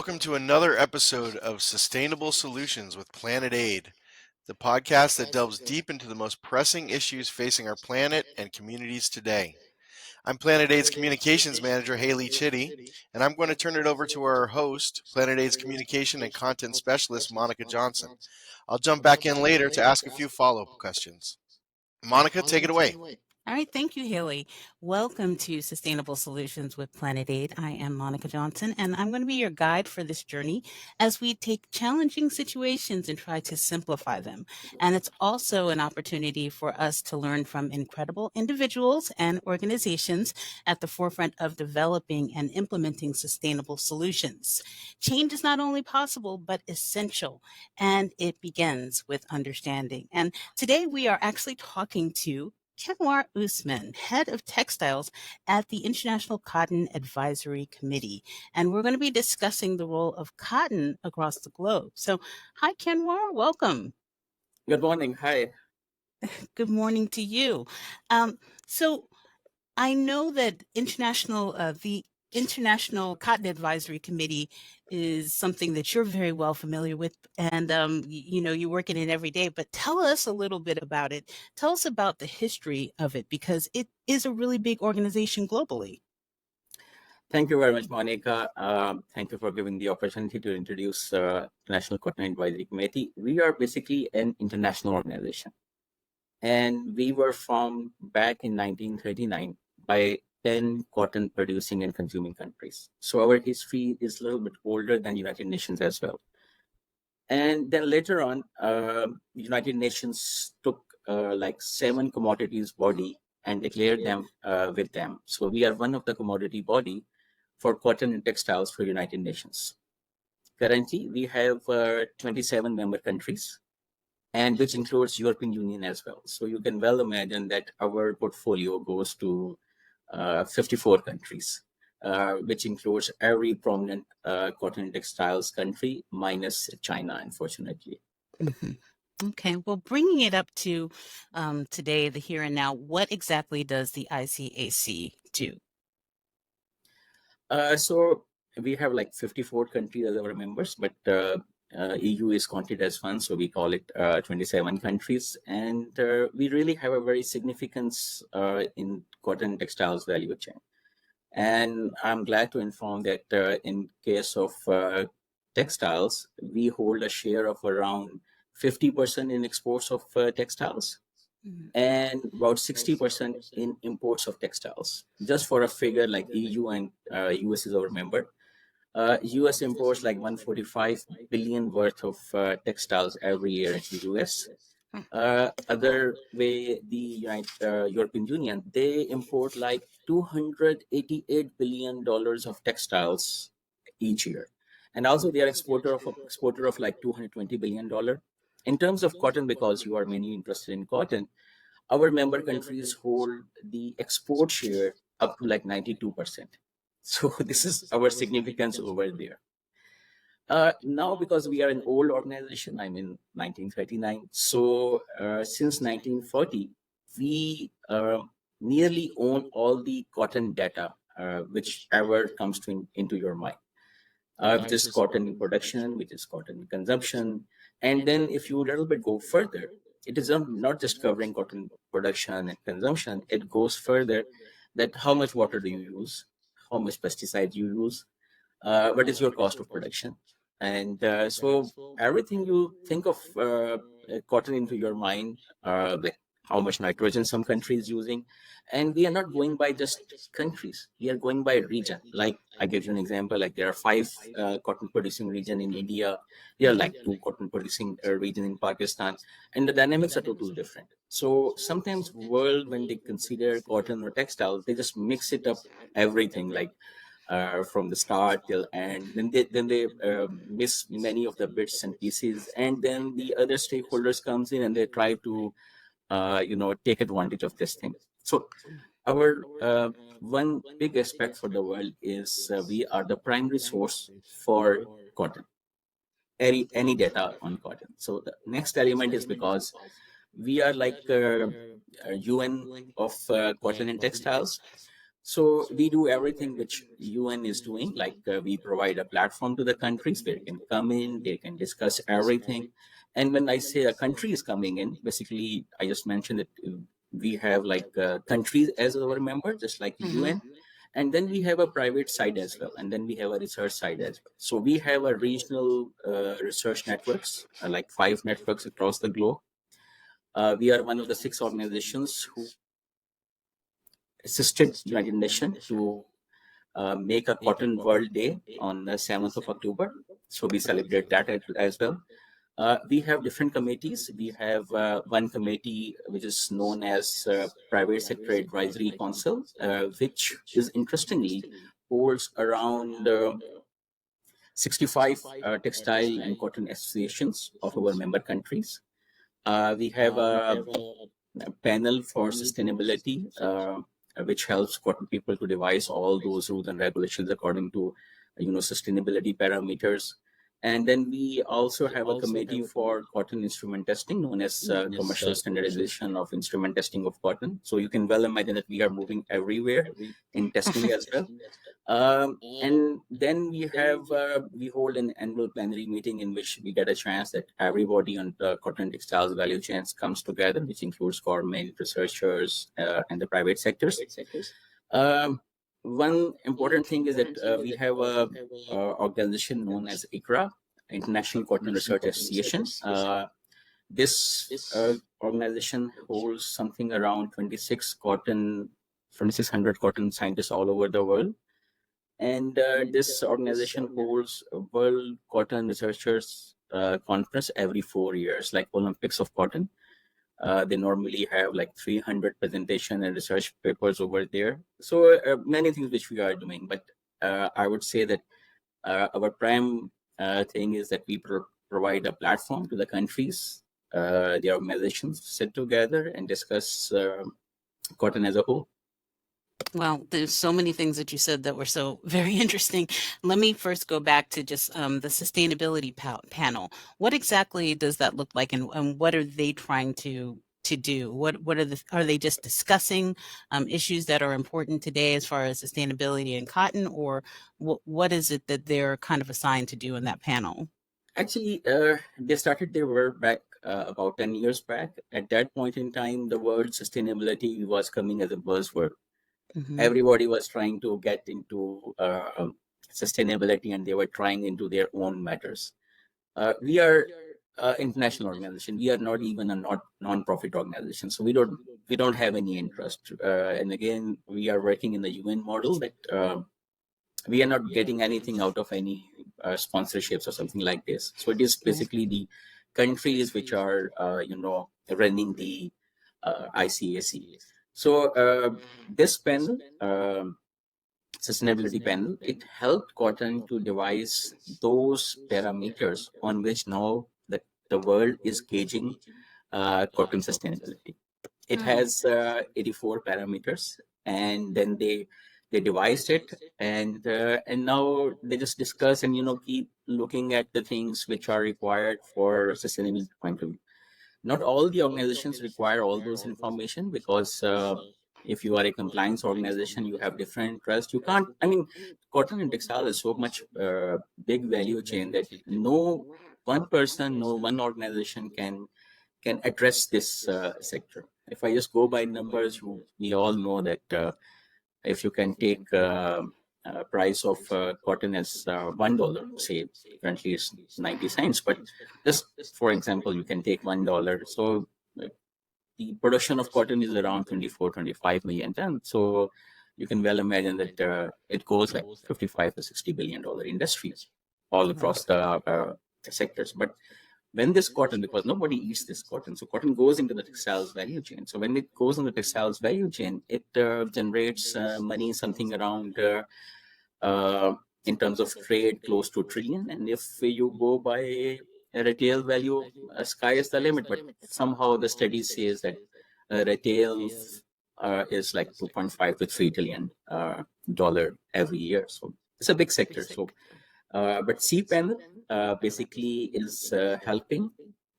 welcome to another episode of Sustainable Solutions with Planet Aid, the podcast that delves deep into the most pressing issues facing our planet and communities today. I'm Planet Aid's Communications Manager, Haley Chitty, and I'm going to turn it over to our host, Planet Aid's Communication and Content Specialist, Monica Johnson. I'll jump back in later to ask a few follow-up questions. Monica, take it away. All right, thank you, Haley. Welcome to Sustainable Solutions with Planet Aid. I am Monica Johnson, and I'm going to be your guide for this journey as we take challenging situations and try to simplify them. And it's also an opportunity for us to learn from incredible individuals and organizations at the forefront of developing and implementing sustainable solutions. Change is not only possible, but essential, and it begins with understanding. And today we are actually talking to Kanwar Usman, Head of Textiles at the International Cotton Advisory Committee. And we're going to be discussing the role of cotton across the globe. So, hi, Kanwar. Welcome. Good morning. Hi. Good morning to you. So, I know that the International Cotton Advisory Committee is something that you're very well familiar with, and you work in it every day. But tell us a little bit about it. Tell us about the history of it, because it is a really big organization globally. Thank you very much, Monica. Thank you for giving the opportunity to introduce National Cotton Advisory Committee. We are basically an international organization, and we were formed back in 1939 by 10 cotton producing and consuming countries. So our history is a little bit older than United Nations as well. And then later on, United Nations took like 7 commodities body and declared them with them. So we are one of the commodity body for cotton and textiles for United Nations. Currently, we have 27 member countries, and which includes European Union as well. So you can well imagine that our portfolio goes to 54 countries, which includes every prominent cotton and textiles country minus China, unfortunately. Mm-hmm. Okay, well, bringing it up to today, the here and now, what exactly does the ICAC do? So we have like 54 countries as our members, but EU is counted as one, so we call it 27 countries. And we really have a very significance in cotton and textiles value chain. And I'm glad to inform that in case of textiles, we hold a share of around 50% in exports of textiles. Mm-hmm. And about 60% in imports of textiles. Just for a figure, like EU and US is our member. US imports like 145 billion worth of textiles every year in the US. Other way, the European Union, they import like $288 billion of textiles each year. And also they are exporter of like $220 billion. In terms of cotton, because you are mainly interested in cotton, our member countries hold the export share up to like 92%. So this is our significance over there. Now, because we are an old organization, I'm in 1939. So since 1940, we nearly own all the cotton data, which ever comes into your mind. Which is cotton production, which is cotton consumption. And then if you a little bit go further, it is not just covering cotton production and consumption, it goes further that how much water do you use, how much pesticide you use, what is your cost of production. And so everything you think of cotton into your mind, like how much nitrogen some countries using. And we are not going by just countries, we are going by region. Like I give you an example, like there are 5 cotton producing region in India, there are like 2 cotton producing region in Pakistan, and the dynamics are totally different. So sometimes world, when they consider cotton or textiles, they just mix it up everything, like from the start till end. Then they miss many of the bits and pieces, and then the other stakeholders comes in and they try to take advantage of this thing. So our one big aspect for the world is we are the primary source for cotton, any data on cotton. So the next element is because we are like UN of cotton and textiles. So we do everything which UN is doing, like we provide a platform to the countries where they can come in, they can discuss everything. And when I say a country is coming in, basically I just mentioned that we have like countries as our member, just like Mm-hmm. UN. And then we have a private side as well, and then we have a research side as well. So we have a regional research networks, like 5 networks across the globe. We are one of the 6 organizations who assisted United Nations to make a Cotton World Day on the 7th of October. So we celebrate that as well. We have different committees. We have one committee which is known as Private Sector Advisory Council, which is interestingly holds around 65 textile and cotton associations of our member countries. We have a panel for sustainability, which helps cotton people to devise all those rules and regulations according to, sustainability parameters. And then we also have a committee for cotton instrument testing, known as commercial standardization of instrument testing of cotton. So you can well imagine that we are moving everywhere in testing as well. And then we hold an annual plenary meeting in which we get a chance that everybody on the cotton textiles value chains comes together, which includes government, researchers, and the private sectors. Um, One important thing is that we have a organization known as ICRA, International Cotton Research Association. This organization holds something around 2,600 cotton scientists all over the world. And this organization holds a World Cotton Researchers Conference every 4 years, like Olympics of Cotton. They normally have like 300 presentation and research papers over there. So many things which we are doing, but I would say that our prime thing is that we provide a platform to the countries, the organizations sit together and discuss cotton as a whole. Well, there's so many things that you said that were so very interesting. Let me first go back to just the sustainability panel. What exactly does that look like, and what are they trying to do? What are they just discussing issues that are important today as far as sustainability and cotton, or what is it that they're kind of assigned to do in that panel? Actually, they started their work back about 10 years back. At that point in time, the word sustainability was coming as a buzzword. Hmm. Everybody was trying to get into sustainability, and they were trying into their own matters. We are international organization. We are not even a not non-profit organization, so we don't have any interest. And again, we are working in the UN model that we are not getting anything out of any sponsorships or something like this. So it is basically the countries which are running the ICAC. So this panel, sustainability panel, it helped Cotton to devise those parameters on which now the world is gauging cotton sustainability. It has 84 parameters, and then they devised it, and now they just discuss and keep looking at the things which are required for sustainability point of view. Not all the organizations require all those information, because if you are a compliance organization, you have different interests. You can't, I mean, cotton and textile is so much big value chain that no one person, no one organization can address this sector. If I just go by numbers, we all know that if you can take price of cotton as $1, say currently it's 90 cents, but just for example, you can take $1. So the production of cotton is around 24, 25 million tons. So you can well imagine that it goes like 55 to $60 billion industries all across the sectors. But when this cotton, because nobody eats this cotton, so cotton goes into the textiles value chain. So when it goes in the textiles value chain, it generates money something around uh, in terms of trade close to a trillion. And if you go by a retail value, sky is the limit. But somehow the study says that retail is like 2.5 to 3 trillion dollar every year. So it's a big sector. So but cPanel basically is helping.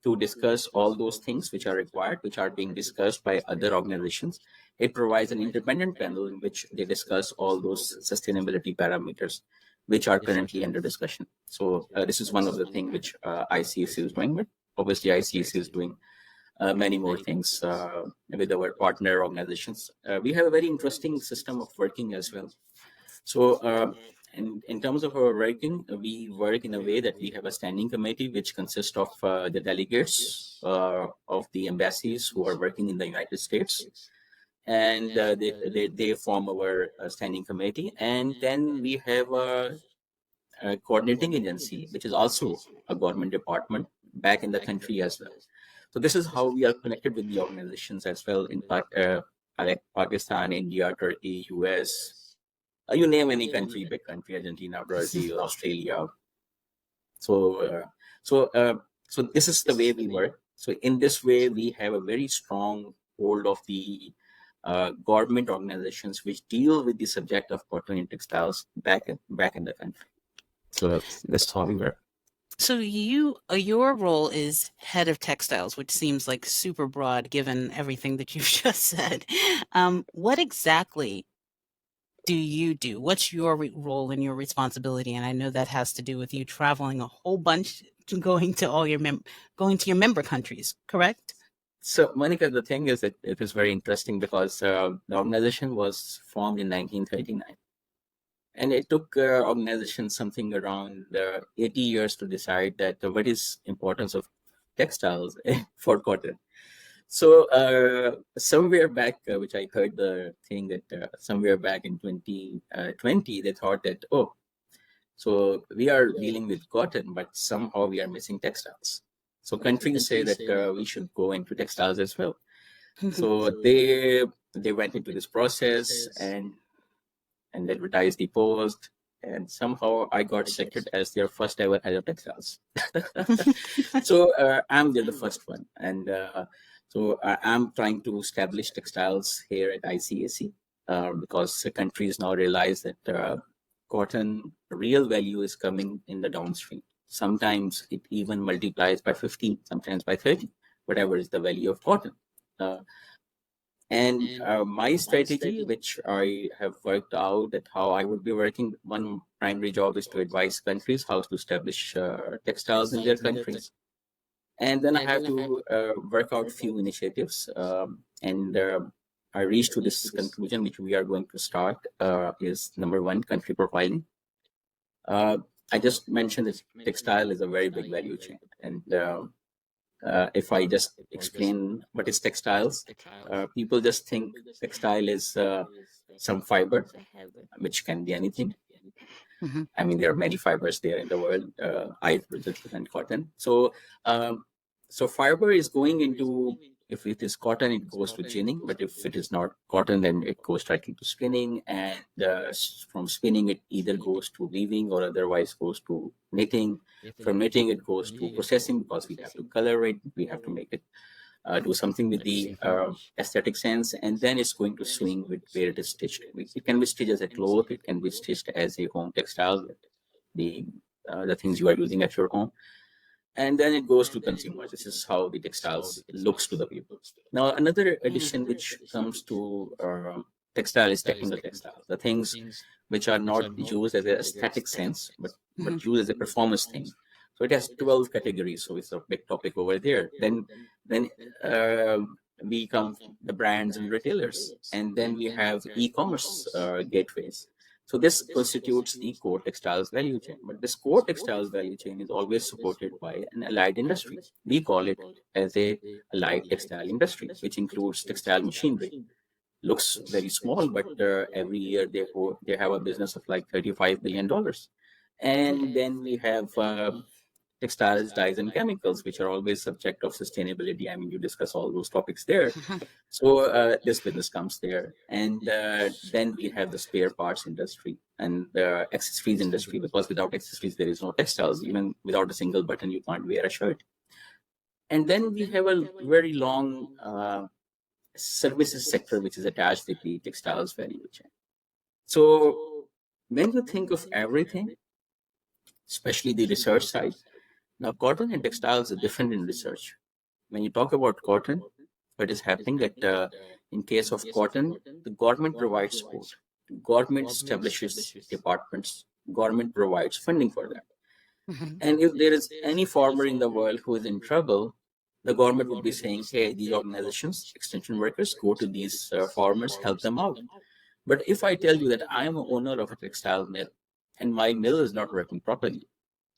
to discuss all those things which are required, which are being discussed by other organizations. It provides an independent panel in which they discuss all those sustainability parameters which are currently under discussion. So this is one of the things which ICSC is doing, but obviously ICSC is doing many more things with our partner organizations. We have a very interesting system of working as well. So in terms of our working, we work in a way that we have a standing committee which consists of the delegates of the embassies who are working in the United States. And they form our standing committee. And then we have a coordinating agency, which is also a government department back in the country as well. So this is how we are connected with the organizations as well in like Pakistan, India, Turkey, US. You name any country, big country, Argentina, Brazil, Australia. So, so this is the way we work. So in this way, we have a very strong hold of the government organizations which deal with the subject of cotton and textiles back in the country. So that's how we work. So your role is head of textiles, which seems like super broad given everything that you've just said. What exactly do you do? What's your role and your responsibility? And I know that has to do with you traveling a whole bunch to going to all your going to your member countries, correct? So, Monica, the thing is that it was very interesting because the organization was formed in 1939. And it took organization something around 80 years to decide that what is importance of textiles for cotton. So somewhere back, which I heard the thing that somewhere back in 2020, they thought that, oh, so we are dealing with cotton, but somehow we are missing textiles. So countries say that we should go into textiles as well. So they went into this process and advertised the post, and somehow I got selected as their first ever head of textiles. So I'm the first one, and so I'm trying to establish textiles here at ICAC because the countries now realize that cotton real value is coming in the downstream. Sometimes it even multiplies by 50, sometimes by 30, whatever is the value of cotton. And my strategy, which I have worked out that how I would be working, one primary job is to advise countries how to establish textiles in their countries. And then I have to work out few initiatives. And I reached to this conclusion, which we are going to start, is number one, country profiling. I just mentioned that textile is a very big value chain. And if I just explain what is textiles, people just think textile is some fiber, which can be anything. Mm-hmm. I mean, there are many fibers there in the world. I represent cotton. So, so fiber is going into, if it is cotton, it goes to ginning. But if it is not cotton, then it goes directly to spinning. And from spinning, it either goes to weaving or otherwise goes to knitting. From knitting, it goes to processing because we have to color it. We have to make it do something with the aesthetic sense, and then it's going to swing with where it is stitched. It can be stitched as a cloth, it can be stitched as a home textile, the things you are using at your home, and then it goes to consumers. This is how the textiles looks to the people. Now, another addition which comes to textile is technical textiles, the things which are not used as an aesthetic sense, but used as a performance thing. So it has 12 categories. So it's a big topic over there. Then we come the brands and retailers, and then we have e-commerce gateways. So this constitutes the core textiles value chain. But this core textiles value chain is always supported by an allied industry. We call it as a allied textile industry, which includes textile machinery. Looks very small, but every year they have a business of like $35 billion. And then we have textiles, dyes, and chemicals, which are always subject of sustainability. I mean, you discuss all those topics there. So this business comes there. And then we have the spare parts industry and the accessories industry, because without accessories, there is no textiles. Even without a single button, you can't wear a shirt. And then we have a very long services sector, which is attached with the textiles value chain. So when you think of everything, especially the research side, Now, cotton and textiles are different in research. When you talk about cotton, what is happening that in case of cotton, the government provides support. Government establishes departments. Government provides funding for that. Mhm. And if there is any farmer in the world who is in trouble, the government would be saying, hey, these organizations, extension workers, go to these farmers, help them out. But if I tell you that I am an owner of a textile mill and my mill is not working properly,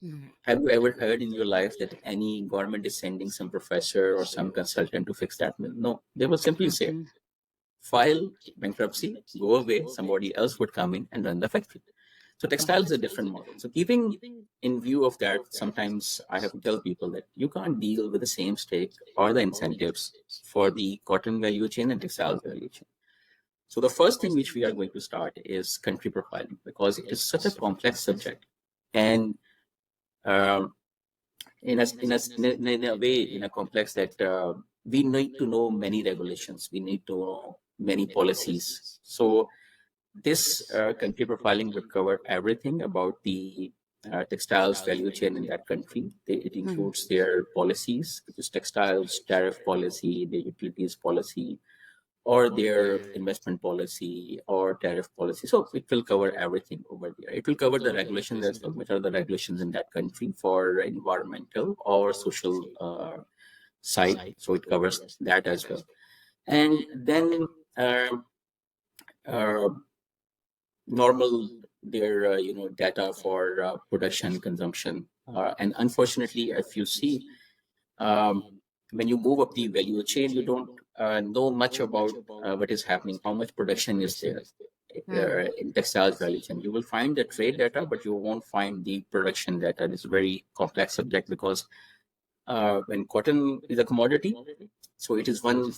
Mhm. have you ever heard in your life that any government is sending some professor or some consultant to fix that mill? No, they will simply say, Mhm. file bankruptcy, go away, somebody else would come in and run the factory. So textile is a different model. So keeping in view of that, sometimes I have to tell people that you can't deal with the same stake or the incentives for the cotton value chain and textile value chain. So the first thing which we are going to start is country profiling because it is such a complex subject. And um, in a way, in a complex that we need to know many regulations, we need to know many policies. So this country profiling would cover everything about the textiles value chain in that country. It Mhm. includes their policies, which is textiles, tariff policy, the utilities policy, or their investment policy or tariff policy. So it will cover everything over there. It will cover the regulations as well, which are the regulations in that country for environmental or social side. So it covers that as well. And then uh, uh, normal their data for production consumption and unfortunately if you see um, when you move up the value chain you don't know much about what is happening, how much production is there Mhm. in textiles value chain. You will find the trade data but you won't find the production data. It's a very complex subject because when cotton is a commodity, so it is one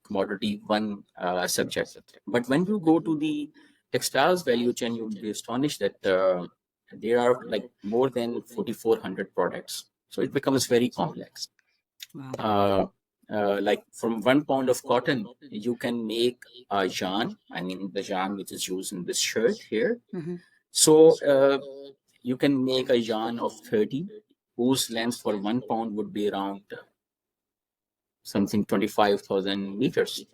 commodity, one subject. But when you go to the textiles value chain, you will be astonished that there are like more than 4,400 products. So it becomes very complex. Wow. Uh, like from 1 pound of cotton, you can make a yarn. I mean, the yarn which is used in this shirt here. Mhm. So you can make a yarn of 30, whose length for 1 pound would be around something 25,000 meters.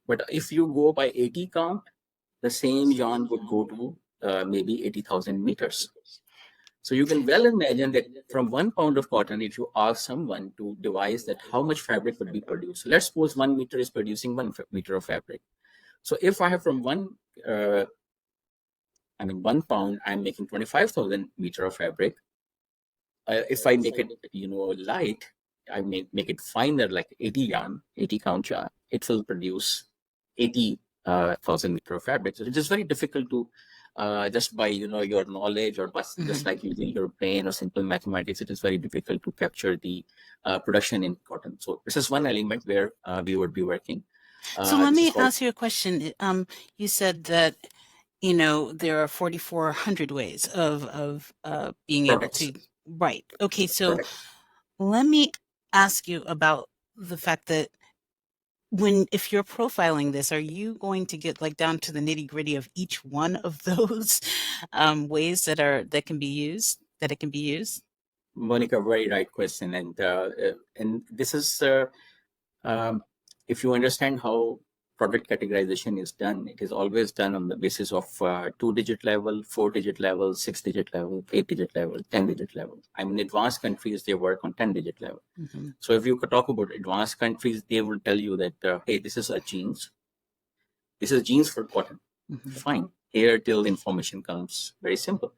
But if you go by 80 count, the same yarn would go to maybe 80,000 meters. So you can well imagine that from 1 pound of cotton, if you ask someone to devise that how much fabric would be produced. So let's suppose 1 meter is producing 1 meter of fabric. So if I have from uh, 1 pound, I'm making 25,000 meter of fabric. If I make it, light, I make it finer, like 80 yarn, 80 count yarn, it will produce 80,000 meter of fabric. So it is very difficult to just by your knowledge or just Mhm. like using your brain or simple mathematics, it is very difficult to capture the production in cotton. So this is one element where we would be working. So let This is me called ask you a question. You said that, there are 4,400 ways of being able products. to write. Okay, so Product. let me ask you about the fact that if you're profiling this, are you going to get like down to the nitty-gritty of each one of those ways that can be used, that it can be used? Monica, very right question, and this is um, if you understand how product categorization is done, it is always done on the basis of 2-digit level, 4-digit level, 6-digit level, 8-digit level, 10-digit level. I mean, advanced countries they work on 10-digit level. Hmm. So if you could talk about advanced countries, they will tell you that hey, this is a jeans. This is jeans for cotton. Hmm. Fine. Here till information comes very simple.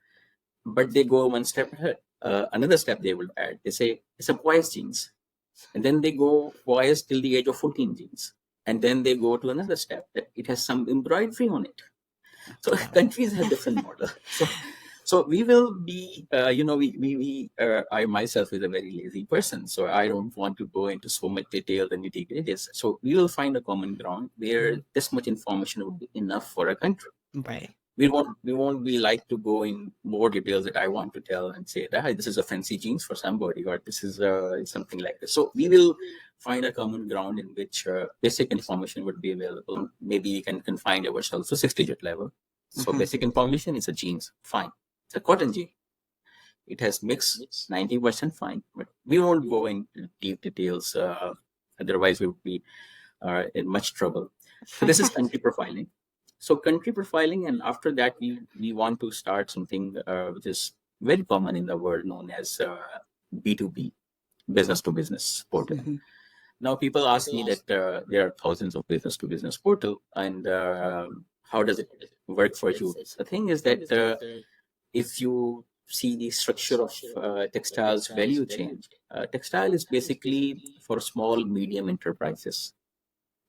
But they go one step ahead. Another step they will add. They say it's a boys jeans, and then they go boys till the age of 14 jeans, and then they go to another step that it has some embroidery on it. So Wow. countries have different model. So we will be, I myself is a very lazy person, so I don't want to go into so much detail and nitty-gritties. So we will find a common ground where this much information would be enough for a country. Right. We won't be like to go in more details that I want to tell and say that, "Hey, this is a fancy jeans for somebody or this is something like this." So we will find a common ground in which basic information would be available. Maybe we can confine ourselves to 6-digit level. So Hmm. basic information is a jeans, fine. It's a cotton jean. It has mix 90% fine, but We won't go into deep details, otherwise we would be in much trouble. So this is country profiling. So country profiling, and after that we want to start something which is very common in the world, known as B2B, business to business portal. Mhm. Now people ask me that there are thousands of business to business portal, and how does it work for you? The thing is that if you see the structure of textiles value chain, textile is basically for small medium enterprises.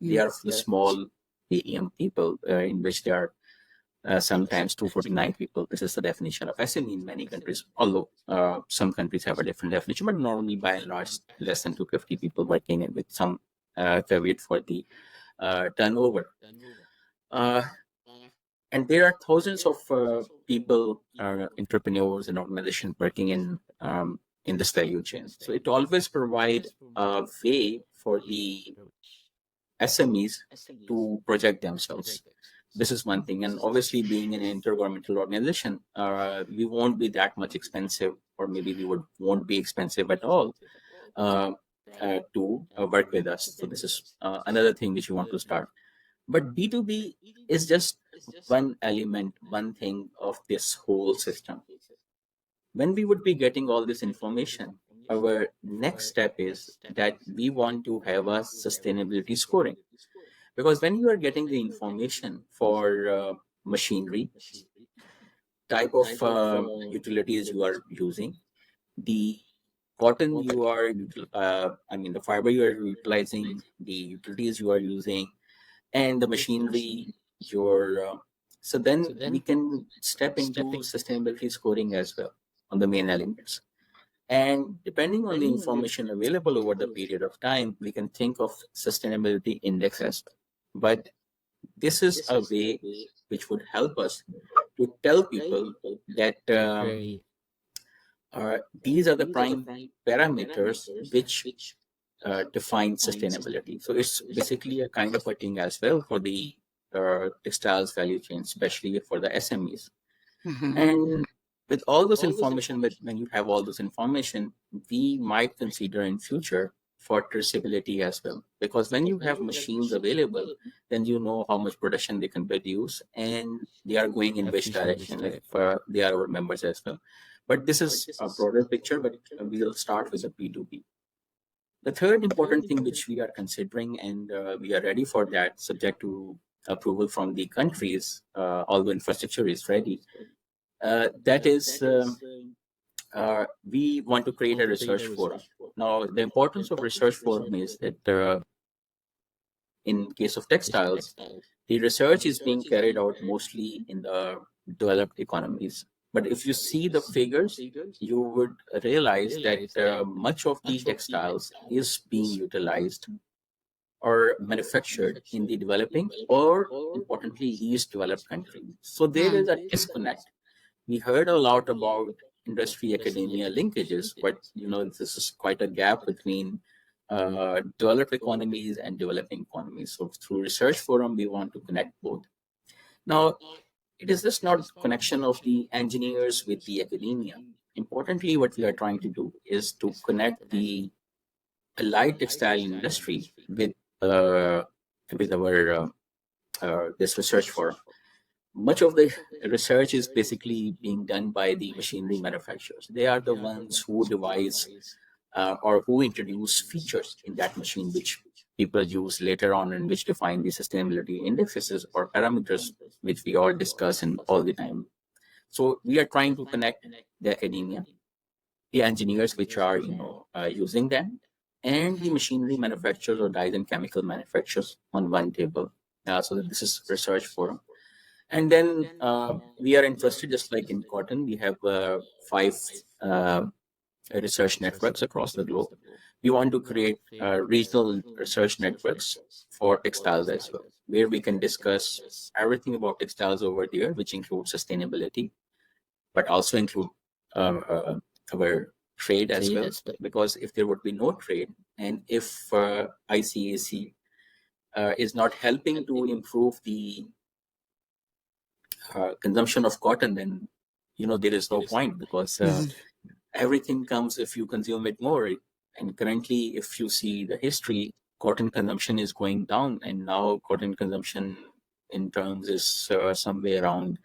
They are for the small medium people, in which there are sometimes 249 people. This is the definition of SME in many countries, although some countries have a different definition, but normally by and large less than 250 people working, and with some caveat for the turnover. Uh, and there are thousands of people, entrepreneurs and organizations working in this value chain. So it always provide a way for the SMEs to project themselves. This is one thing. And obviously, being an intergovernmental organization, we won't be that much expensive, or maybe won't be expensive at all uh, to work with us. So this is another thing which we want to start. But B2B is just one element, one thing of this whole system. When we would be getting all this information, our next step is that we want to have a sustainability scoring. Because when you are getting the information for machinery, type of utilities you are using, the cotton you are, the fiber you are utilizing, the utilities you are using, and the machinery, your, so then we can step into sustainability scoring as well on the main elements. And depending on the information available over the period of time, we can think of sustainability index as well. But this is a way which would help us to tell people that these are the prime parameters which define sustainability. So it's basically a kind of a thing as well for the textiles value chain, especially for the SMEs. Mhm. And with all this information, when you have all this information, we might consider in future for traceability as well. Because when you have machines available, then you know how much production they can produce, and they are going in which direction, if they are our members as well. But this is a broader picture, but we'll start with the P2P. The third important thing which we are considering, and we are ready for that, subject to approval from the countries, although infrastructure is ready, that is, we want to create a research forum. Now, the importance of research forum is that in case of textiles, the research is being carried out mostly in the developed economies. But if you see the figures, you would realize that much of the textiles is being utilized or manufactured in the developing, or importantly, least developed countries. So there is a disconnect. We heard a lot about industry academia linkages, but this is quite a gap between developed economies and developing economies. So through research forum, we want to connect both. Now, it is just not connection of the engineers with the academia. Importantly, what we are trying to do is to connect the allied textile industry uh, with our this research forum. Much of the research is basically being done by the machinery manufacturers. They are the ones who devise or who introduce features in that machine which people use later on, and which define the sustainability indexes or parameters which we all discuss and all the time. So we are trying to connect the academia, the engineers which are using them, and the machinery manufacturers or dyes and chemical manufacturers on one table. So that this is research forum. And then we are interested, just like in cotton, we have 5 research networks across the globe. We want to create regional research networks for textiles as well, where we can discuss everything about textiles over there, which includes sustainability, but also include our trade as well. Because if there would be no trade, and if ICAC is not helping to improve the consumption of cotton, then there is no point, because everything comes if you consume it more. And currently, if you see the history, cotton consumption is going down, and now cotton consumption in terms is somewhere around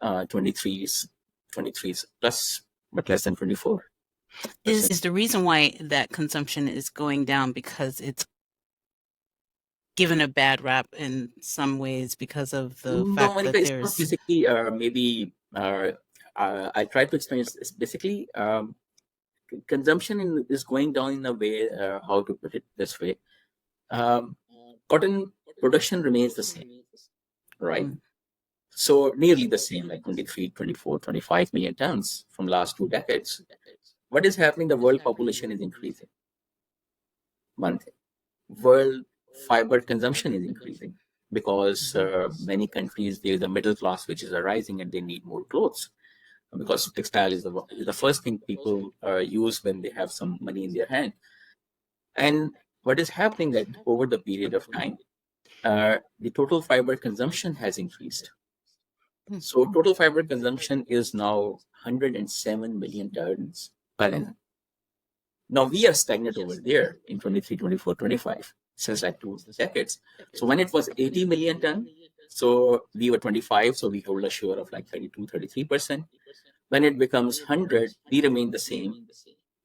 23s, 23s plus, but less than 24. Is the reason why that consumption is going down because it's given a bad rap in some ways because of the No, fact Monica, that it's not there's basically maybe. I try to explain. It's basically consumption is going down in a way. How to put it this way? Um, Cotton production remains the same, right? Mm. So nearly the same, like 23, 24, 25 million tons from last 2 decades. What is happening? The world population is increasing. One thing. World fiber consumption is increasing because many countries, there's a middle class which is arising and they need more clothes because textile is the first thing people use when they have some money in their hand. And what is happening that over the period of time, the total fiber consumption has increased. So total fiber consumption is now 107 million tons per annum. Now we are stagnant over there in 23, 24, 25 since like 2 decades. So when it was 80 million ton, so we were 25, so we hold a share of like 32, 33%. When it becomes 100, we remain the same,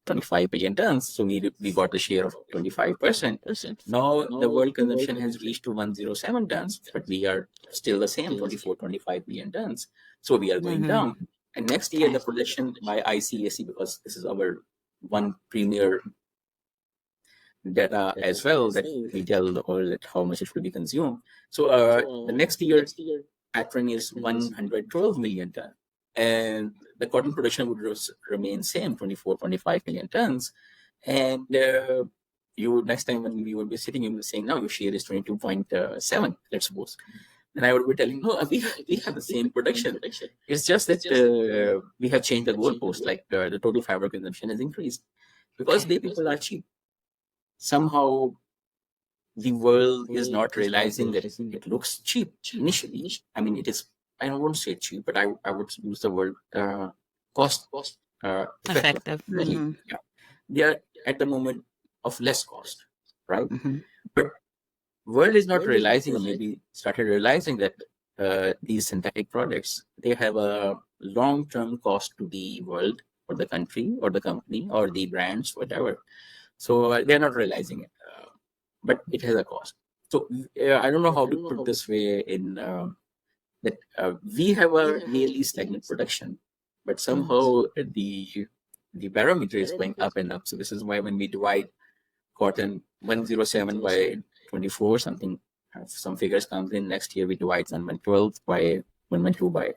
25 billion tons. So we got the share of 25%. Now the world consumption has reached to 107 tons, but we are still the same, 24, 25 billion tons. So we are going down. And next year, the projection by ICAC, because this is our one premier data as well, that we tell the world that how much it will be consumed. So the next year pattern is 112 million tons. And the cotton production would remain same, 24, 25 million tons. And you next time when we would be sitting, you will be saying, now your share is 22.7, let's suppose. And I would be telling, no, we have the same production. It's just that we have changed the goalpost, like the total fiber consumption has increased because the people are cheap. Somehow the world is not realizing that it looks cheap initially. I mean, it is, I don't want to say cheap, but I would use the word cost effective. effective. Yeah. They are at the moment of less cost, right? But world is not realizing, or maybe started realizing that these synthetic products, they have a long-term cost to the world or the country or the company or the brands, whatever. So they're not realizing it, but it has a cost. So I don't know how to put this way in that we have a nearly stagnant production, but somehow the barometer is going up and up. So this is why when we divide cotton 107 by 24 something, some figures comes in next year, we divide 112 by 112 by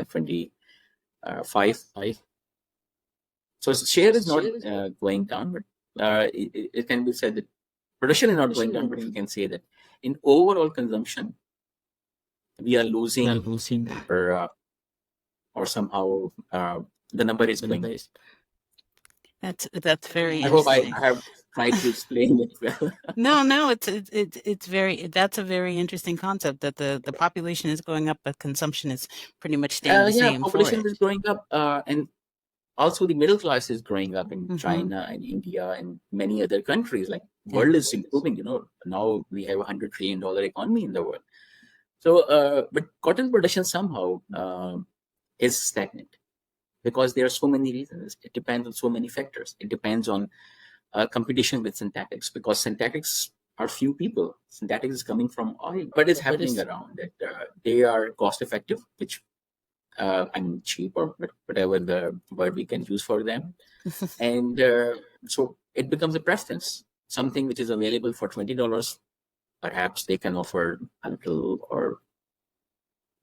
25. So share is not going down, but it can be said that production is not going down, but we can say that in overall consumption, we are losing or somehow the number is going down. That's very I hope I interesting. have tried to explain it well. No, it's very that's a very interesting concept that the population is going up, but consumption is pretty much staying the same for population it. is growing up, and also the middle class is growing up in Mhm. China and India and many other countries. Like world is improving. Now we have $100 trillion economy in the world. So, but cotton production somehow is stagnant because there are so many reasons. It depends on so many factors. It depends on competition with synthetics, because synthetics are few people. Synthetics is coming from oil. What is happening around that they are cost effective, which I mean cheap or whatever the word we can use for them, and so it becomes a preference. Something which is available for $20, perhaps they can offer a little or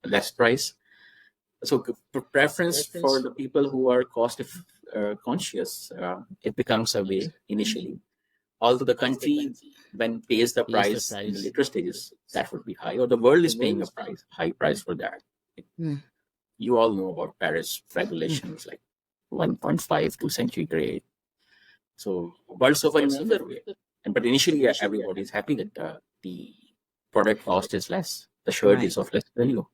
less price. So preference for the people who are cost conscious, it becomes a way initially. Although the country when pays the price in the later stages, that would be high, or the world is paying a high price for that. Mm. You all know about Paris regulations, like 1.5 to centigrade. So world suffer in another way. But initially, everybody is happy that the product cost is less, the shirt is of less value.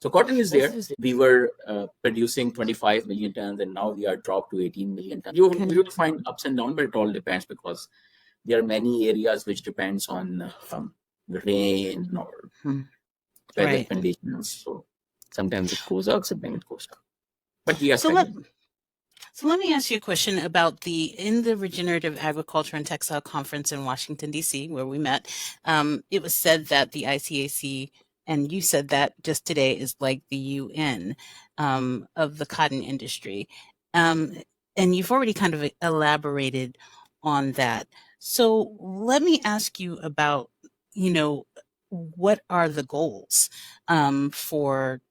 So cotton is there. We were producing 25 million tons, and now we are dropped to 18 million tons. You will find ups and downs, but it all depends because there are many areas which depends on rain or weather conditions. So sometimes it goes up, sometimes it goes down. But we are struggling. So let me ask you a question about in the Regenerative Agriculture and Textile Conference in Washington, D.C., where we met. It was said that the ICAC, and you said that just today, is like the UN of the cotton industry. And you've already kind of elaborated on that. So let me ask you about, what are the goals for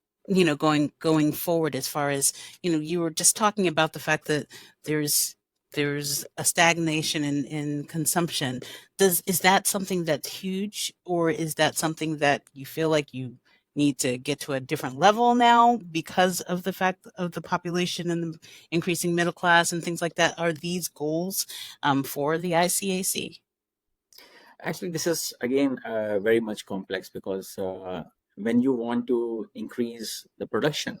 going forward, as far as you were just talking about the fact that there's a stagnation in consumption. Is that something that's huge, or is that something that you feel like you need to get to a different level now because of the fact of the population and the increasing middle class and things like that? Are these goals for the ICAC? Actually, this is again very much complex because when you want to increase the production,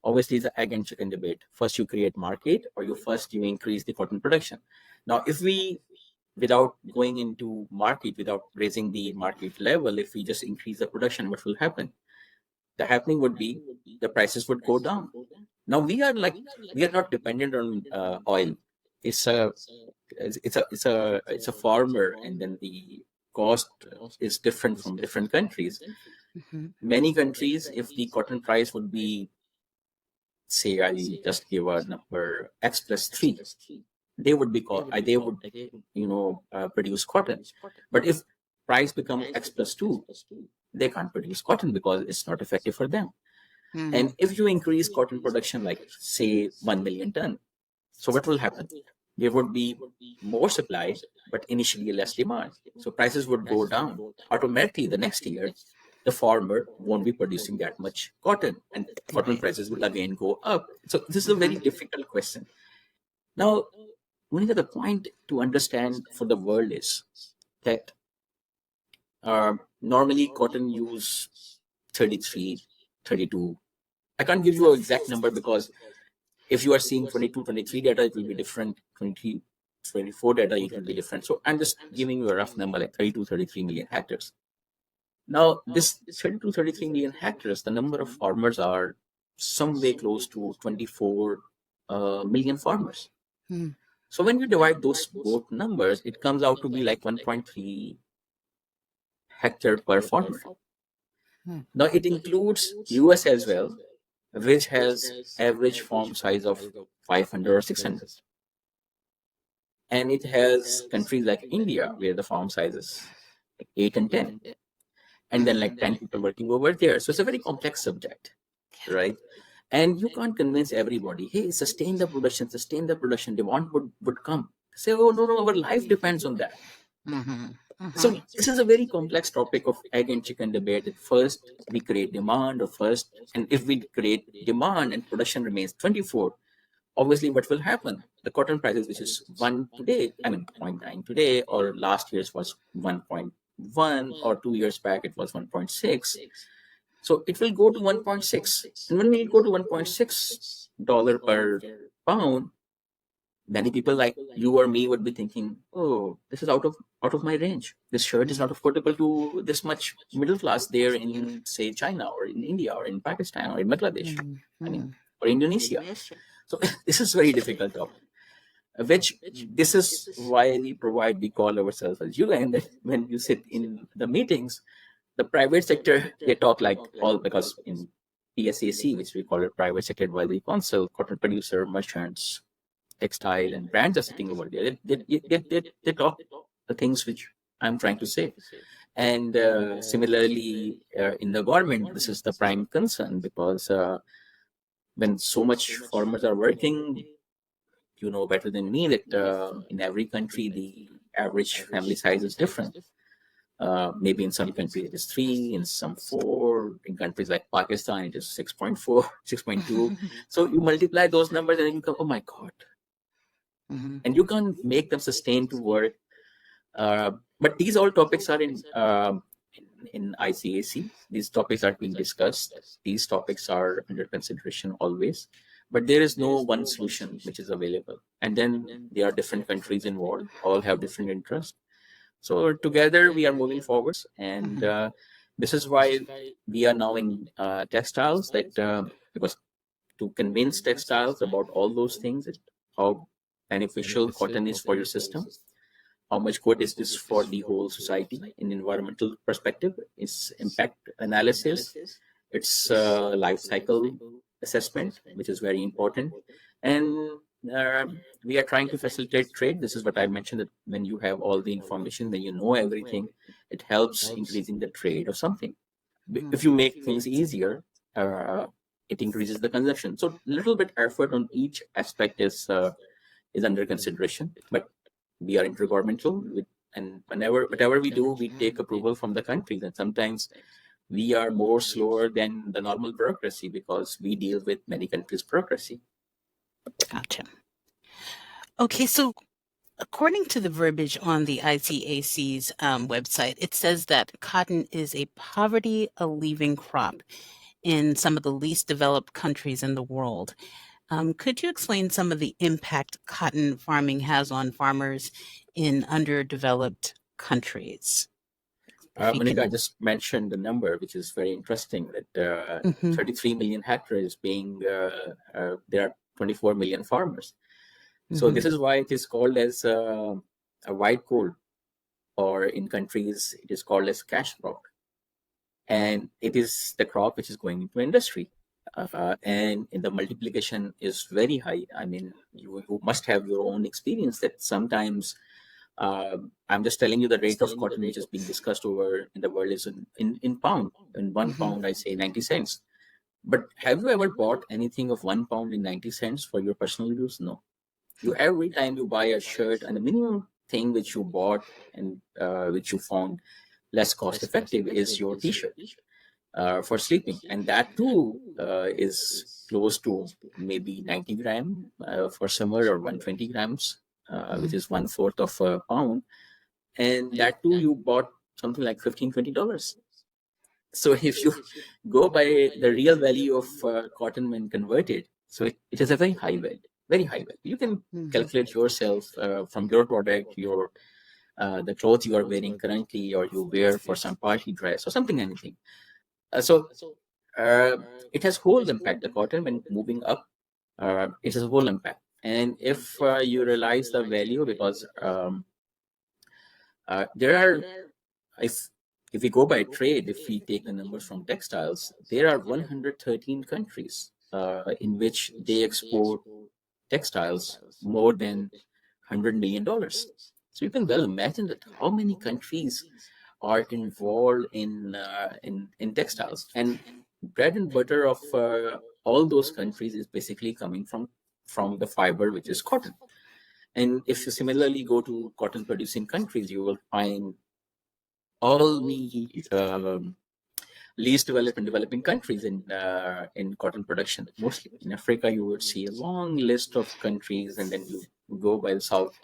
obviously it's the egg and chicken debate. First you create market, or you increase the cotton production. Now, if we, without going into market, without raising the market level, if we just increase the production, what will happen? The happening would be the prices would go down. Now we are not dependent on oil. It's a it's a farmer, and then the cost is different from different countries. Many countries, if the cotton price would be, say, I just give a number, X plus 3, they would produce cotton. But if price become X plus 2, they can't produce cotton because it's not effective for them. And if you increase cotton production, like say 1 million ton, so what will happen? There would be more supply, but initially less demand. So prices would go down. Automatically, the next year, the farmer won't be producing that much cotton, and cotton prices will again go up. So this is a very difficult question. Now, Monica, the point to understand for the world is that normally cotton use 33, 32. I can't give you an exact number because if you are seeing 22, 23 data, it will be different. 23, 24 data, it will be different. So I'm just giving you a rough number, like 32, 33 million hectares. Now, this 32, 33 million hectares, the number of farmers are somewhere close to 24 million farmers. So when you divide those both numbers, it comes out to be like 1.3 hectare per farmer. Now it includes US as well, which has average farm size of 500 or 600. And it has countries like India, where the farm size is like 8 and 10. And then like 10 people working over there. So it's a very complex subject, right? And you can't convince everybody, hey, sustain the production, demand would come. Say, oh, no, our life depends on that. So this is a very complex topic of egg and chicken debate. At first, we create demand, and if we create demand and production remains 24, obviously what will happen? The cotton prices, which is 1 today, 0.9 today, or last year's was 1.1, or 2 years back it was 1.6. So it will go to 1.6. And when we go to $1.6 per pound, many people like you or me would be thinking, oh, this is out of my range. This shirt is not affordable to this much middle class there in, say, China or in India or in Pakistan or in Bangladesh, or Indonesia. So this is very difficult topic. This is why we call ourselves as UN. That when you sit in the meetings, the private sector, they talk like all, because in PSAC, which we call it Private Sector Advisory Council, cotton producer, merchants, textile, and brands are sitting over there. They talk the things which I'm trying to say. And similarly, in the government, this is the prime concern, because when so much farmers are working, you know better than me that in every country, the average family size is different. Maybe in some countries it is 3, in some 4. In countries like Pakistan, it is 6.4, 6.2. So you multiply those numbers and you go, oh my God. And you can't make them sustain to work. But these all topics are in in ICAC. These topics are being discussed. These topics are under consideration always, but there is no one solution which is available. And then there are different countries involved, all have different interests. So together we are moving forwards, and this is why we are now in textiles. That because to convince textiles about all those things, how beneficial cotton is for your system, how much good is this for the whole society in environmental perspective, its impact analysis, its life cycle assessment, which is very important. And uh, we are trying to facilitate trade. This is what I mentioned, that when you have all the information, when you know everything, it helps increasing the trade of something. If you make things easier, uh, it increases the consumption. So little bit effort on each aspect is under consideration, but we are intergovernmental with, and whatever we do, we take approval from the countries, and sometimes we are more slower than the normal bureaucracy because we deal with many countries' bureaucracy. Gotcha. Okay, so according to the verbiage on the ICAC's website, it says that cotton is a poverty-alleviating crop in some of the least developed countries in the world. Could you explain some of the impact cotton farming has on farmers in underdeveloped countries? Monica, I just mentioned the number, which is very interesting, that Mhm. 33 million hectares being, there are 24 million farmers. So this is why it is called as a white gold, or in countries it is called as cash crop. And it is the crop which is going into industry. And the multiplication is very high. I mean, you must have your own experience that sometimes I'm just telling you the rate of cotton which is being discussed over in the world is in pound. In 1 pound, I say 90 cents. But have you ever bought anything of 1 pound in 90 cents for your personal use? No. You every time you buy a shirt, and the minimum thing which you bought and which you found less cost effective is your t-shirt for sleeping, and that too is close to maybe 90 gram for summer, or 120 grams, which is 1/4 of a pound, and that too you bought something like $15-20. So if you go by the real value of cotton when converted, so it is a very high value, very high value. You can calculate yourself from your product, your the clothes you are wearing currently, or you wear for some party dress or something, anything. So it has whole impact. The cotton when moving up, it has a whole impact. And if you realize the value, because there are, if we go by trade, if we take the numbers from textiles, there are 113 countries in which they export textiles more than $100 million. So you can well imagine that how many countries are involved in textiles, and bread and butter of all those countries is basically coming from the fiber, which is cotton. And if you similarly go to cotton producing countries, you will find all the least developed and developing countries in cotton production. Mostly in Africa, you would see a long list of countries, and then you go by the South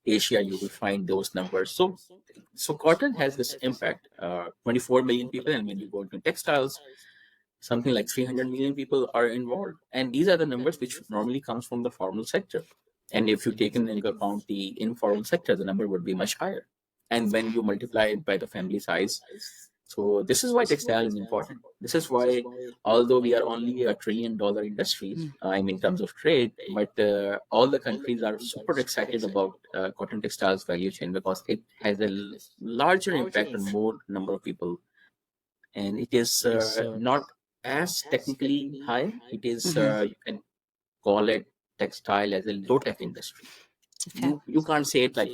Asia, you will find those numbers. So cotton has this impact. 24 million people, and when you go into textiles, something like 300 million people are involved, and these are the numbers which normally comes from the formal sector. And if you take into account the informal sector, the number would be much higher. And when you multiply it by the family size, so this is why textile is important. This is why, although we are only a $1 trillion industry, I mean, in terms of trade, but all the countries are super excited about cotton textiles value chain, because it has a larger impact on more number of people, and it is not as technically high. It is you can call it textile as a low tech industry. Okay. You can't say it like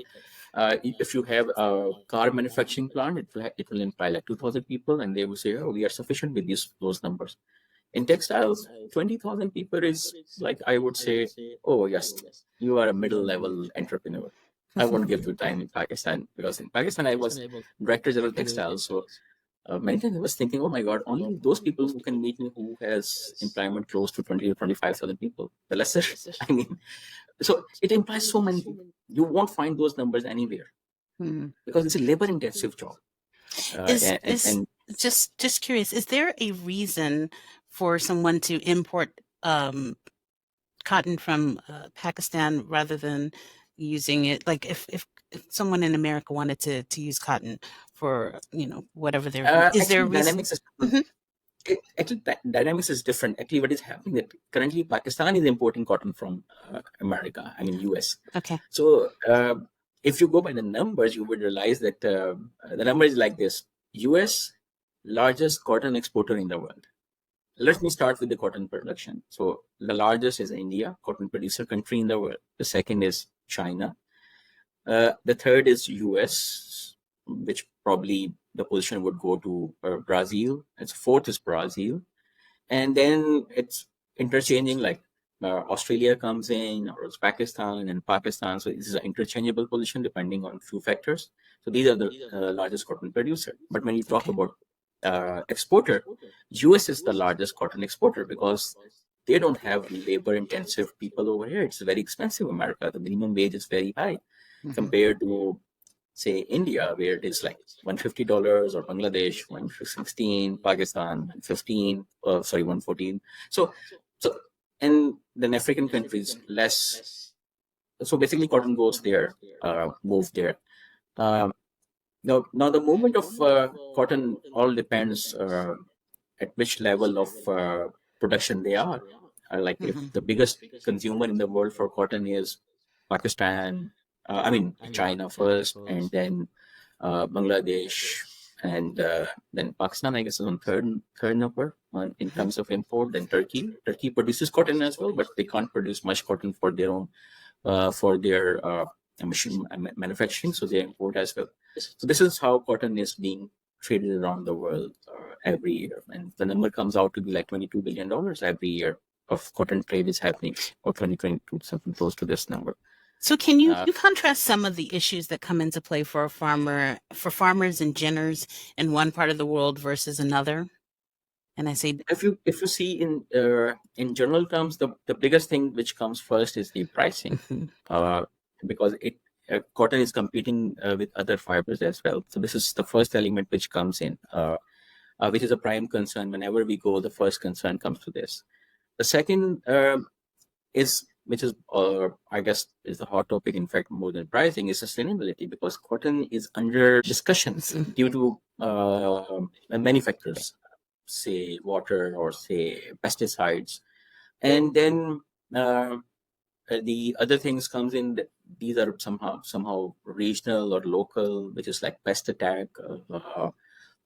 if you have a car manufacturing plant, it will imply like 2,000 people, and they will say, oh, we are sufficient with those numbers. In textiles, 20,000 people is like, I would say, oh yes, you are a middle level entrepreneur. I won't give you time in Pakistan, because in Pakistan I was director general textiles. So many times I was thinking, oh my God, only those people who can meet me who has employment close to 20 or 25,000 people. The lesser, I mean, so it implies so many. You won't find those numbers anywhere, because it's a labor intensive job. Is just curious, is there a reason for someone to import cotton from Pakistan rather than using it? Like if someone in America wanted to use cotton for, whatever their is there a actually, reason? dynamics is Mhm. dynamics is different. Actually, what is happening that currently Pakistan is importing cotton from America, I mean US. Okay. So if you go by the numbers, you would realize that the number is like this: US largest cotton exporter in the world. Let me start with the cotton production. So the largest is India, cotton producer country in the world. The second is China. The third is US, which probably the position would go to Brazil. And fourth is Brazil. And then it's interchanging, like Australia comes in, or it's Pakistan and Pakistan. So this is an interchangeable position depending on few factors. So these are the largest cotton producer. But when you talk Okay. about exporter, US is the largest cotton exporter because they don't have labor intensive people over here. It's very expensive in America. The minimum wage is very high compared to, say, India, where it is like $150, or Bangladesh 116, Pakistan 15, sorry, 114. So and then African countries less. So basically cotton goes there, move there. um, now the movement of cotton all depends at which level of production they are. Like if Mhm. the biggest consumer in the world for cotton is Pakistan, I mean China first, and then Bangladesh, and then Pakistan, I guess, is on third number in terms of import. Then Turkey. Turkey produces cotton as well, but they can't produce much cotton for their own for their machine manufacturing, so they import as well. So this is how cotton is being traded around the world every year, and the number comes out to be like $22 billion every year of cotton trade is happening, or 2022, something close to this number. So can you contrast some of the issues that come into play for farmers and ginners in one part of the world versus another? And I say, If you see in general terms, the biggest thing which comes first is the pricing, Mhm. because it cotton is competing with other fibers as well. So this is the first element which comes in, which is a prime concern. Whenever we go, the first concern comes to this. The second is, which is I guess is the hot topic, in fact, more than pricing, is sustainability, because cotton is under discussions due to many factors, say water or say pesticides. And then the other things comes in these are somehow regional or local, which is like pest attack,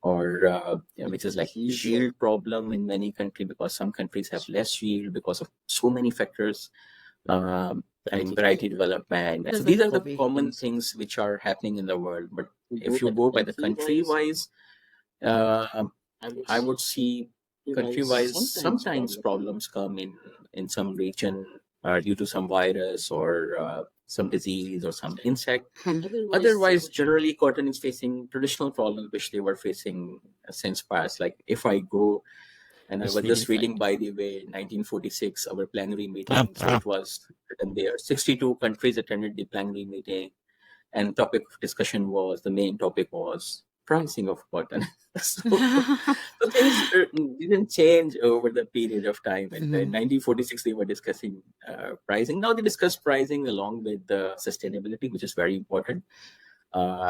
or which is like yield problem in many countries, because some countries have less yield because of so many factors. I mean, variety development. So these are the common things which are happening in the world. But if you go by the country wise, uh, I would see country-wise sometimes problems come in some region due to some virus or some disease or some insect. Otherwise, generally, cotton is facing traditional problems which they were facing since past. Like if I go, and I was just reading, by the way, 1946, our plenary meeting. So it was written there. 62 countries attended the plenary meeting, and topic of discussion was, the main topic was pricing of cotton. So things didn't change over the period of time. And in 1946, they were discussing pricing. Now they discuss pricing along with the sustainability, which is very important,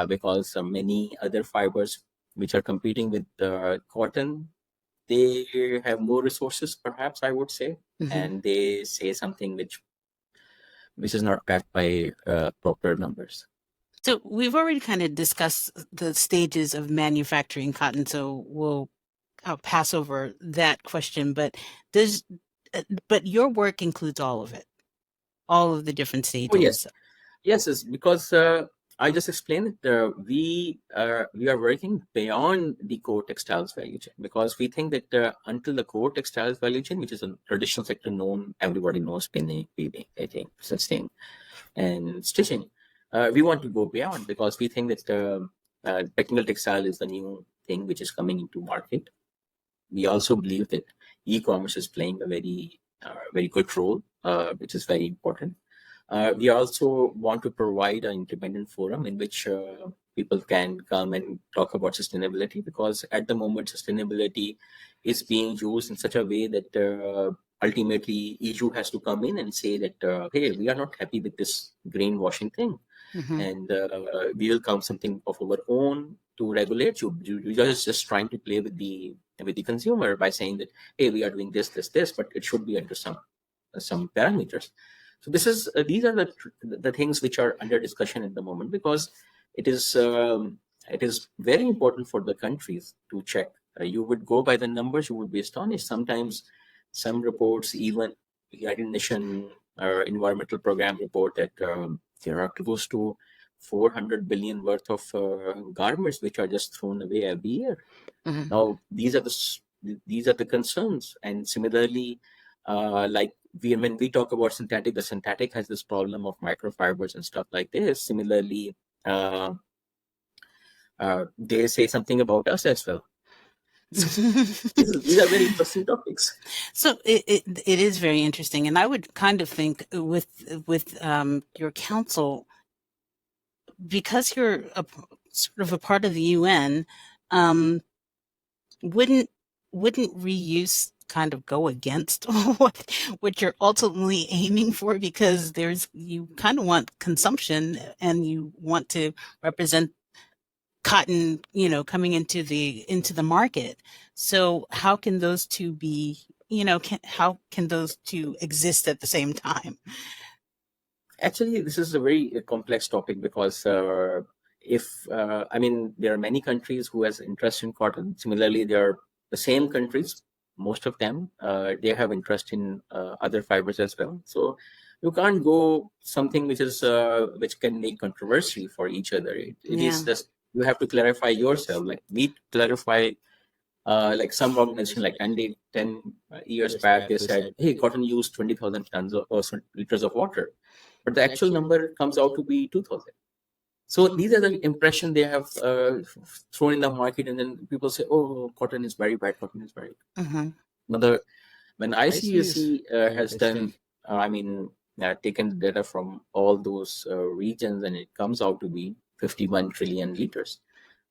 because many other fibers which are competing with cotton, they have more resources, perhaps I would say, and they say something which is not backed by proper numbers. So we've already kind of discussed the stages of manufacturing cotton, so I'll pass over that question. But does but your work includes all of it, all of the different Oh yes, stages. yes, because I just explained that we are working beyond the core textiles value chain, because we think that until the core textiles value chain, which is a traditional sector known, everybody knows, spinning, weaving, knitting, stitching, and stitching, we want to go beyond, because we think that technical textile is the new thing which is coming into market. We also believe that e-commerce is playing a very good role, which is very important. We also want to provide an independent forum in which people can come and talk about sustainability, because at the moment sustainability is being used in such a way that ultimately EU has to come in and say that hey, we are not happy with this greenwashing thing, and we will come something of our own to regulate you. You're just trying to play with the consumer by saying that hey, we are doing this, but it should be under some parameters. So these are the things which are under discussion at the moment, because it is it is very important for the countries to check. You would go by the numbers, you would be astonished. Sometimes some reports, even the United Nations environmental program report, that there are close to 400 billion worth of garments which are just thrown away every year. Now these are the concerns, and similarly, like when we talk about synthetic, the synthetic has this problem of microfibers and stuff like this. Similarly, uh, they say something about us as well. So these are very interesting topics. So it is very interesting, and I would kind of think with your council, because you're sort of a part of the UN, wouldn't reuse kind of go against what you're ultimately aiming for? Because you kind of want consumption and you want to represent cotton, coming into the market. So how can those two be, how can those two exist at the same time? Actually, this is a very complex topic, because if I mean, there are many countries who has interest in cotton. Similarly, there are the same countries, most of them, they have interest in other fibers as well. So you can't go something which can make controversy for each other. It is just, you have to clarify yourself. Like we clarify, like some organization like 10 years back, they said, hey, cotton used 20,000 tons or liters of water, but the actual number comes out to be 2,000. So these are the impression they have thrown in the market, and then people say, oh, cotton is very bad, cotton is very bad. When ICAC has done, taken data from all those regions, and it comes out to be 51 trillion liters.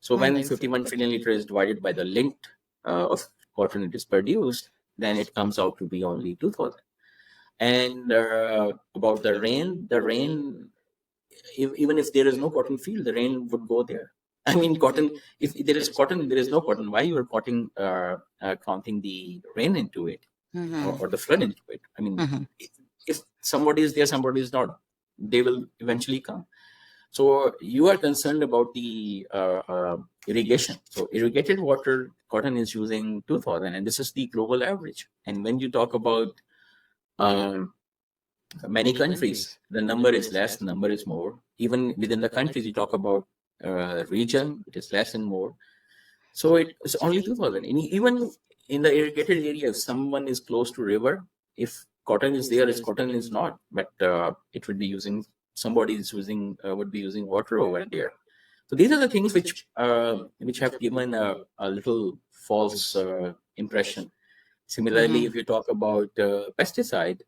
So when 51 trillion liters is divided by the length of cotton it is produced, then it comes out to be only 2,000. And about the rain, even if there is no cotton field, the rain would go there. I mean, cotton, if there is cotton, there is no cotton. Why you are counting the rain into it, or the flood into it? I mean, if somebody is there, somebody is not, they will eventually come. So you are concerned about the irrigation. So irrigated water, cotton is using 2,000, and this is the global average. And when you talk about many countries, the number is less, the number is more. Even within the countries, you talk about region, it is less and more. So it's only 2,000. Even in the irrigated area, if someone is close to river, if cotton is there, cotton is not, but it would be using, somebody is using, would be using water over there. So these are the things which have given a little false impression. Similarly, if you talk about pesticide,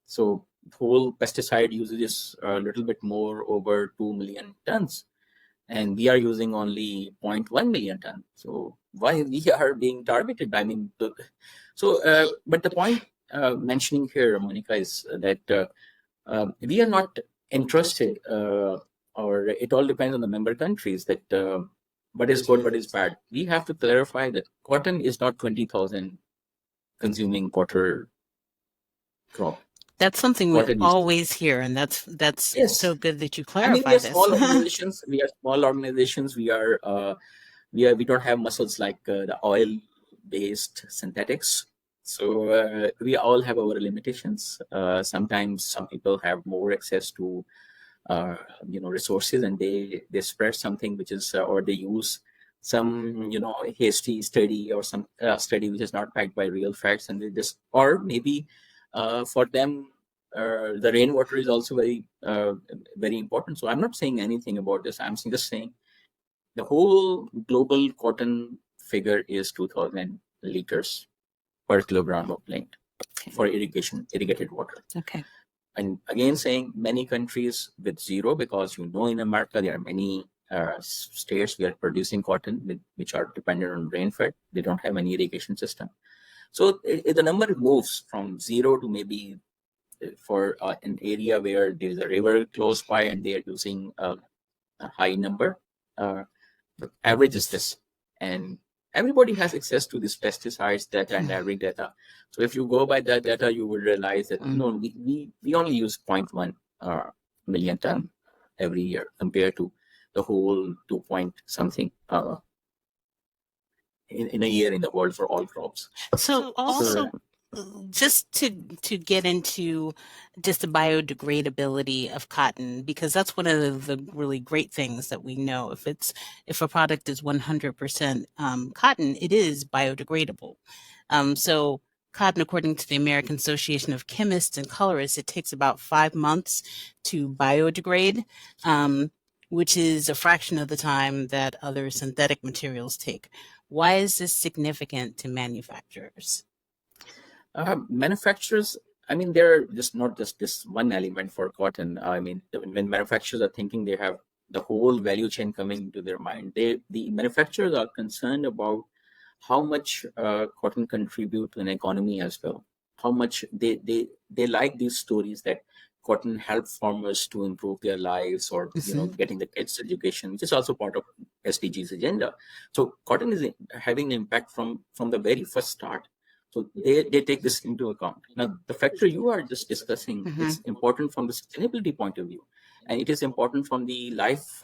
so whole pesticide usage is a little bit more, over 2 million tons, and we are using only 0.1 million tons. So why we are being targeted? I mean, but the point mentioning here, Monica, is that we are not interested, or it all depends on the member countries, that what is good, what is bad. We have to clarify that cotton is not 20,000 consuming water crop. That's something we always hear, and that's yes. So good that you clarify we are this. small organizations. We are small organizations. We don't have muscles like the oil-based synthetics. So we all have our limitations. Sometimes some people have more access to resources, and they spread something which is or they use some hasty study, or some study which is not backed by real facts, and they just, or maybe for them the rainwater is also very very important. So I'm not saying anything about this. I'm just saying the whole global cotton figure is 2,000 liters per kilogram of plant for irrigated water. Okay. And again, saying many countries with zero, because in America there are many states we are producing cotton, which are dependent on rainfed. They don't have any irrigation system. So the number moves from zero to maybe for an area where there's a river close by and they are using a high number. The average is this. And everybody has access to these pesticides data and agri data. So if you go by that data, you will realize that no, we only use 0.1 million ton every year compared to the whole 2 point something in a year in the world for all crops. So also, just to get into just the biodegradability of cotton, because that's one of the really great things that we know. If a product is 100% cotton, it is biodegradable. So cotton, according to the American Association of Chemists and Colorists, it takes about 5 months to biodegrade, which is a fraction of the time that other synthetic materials take. Why is this significant to manufacturers? Manufacturers, I mean, they're just not just this one element for cotton. I mean, when manufacturers are thinking, they have the whole value chain coming into their mind. The manufacturers are concerned about how much cotton contribute to an economy as well. How much they like these stories that cotton help farmers to improve their lives, or getting the kids education, which is also part of SDGs agenda. So cotton is having an impact from the very first start. So they take this into account. Now, the factor you are just discussing is important from the sustainability point of view, and it is important from the life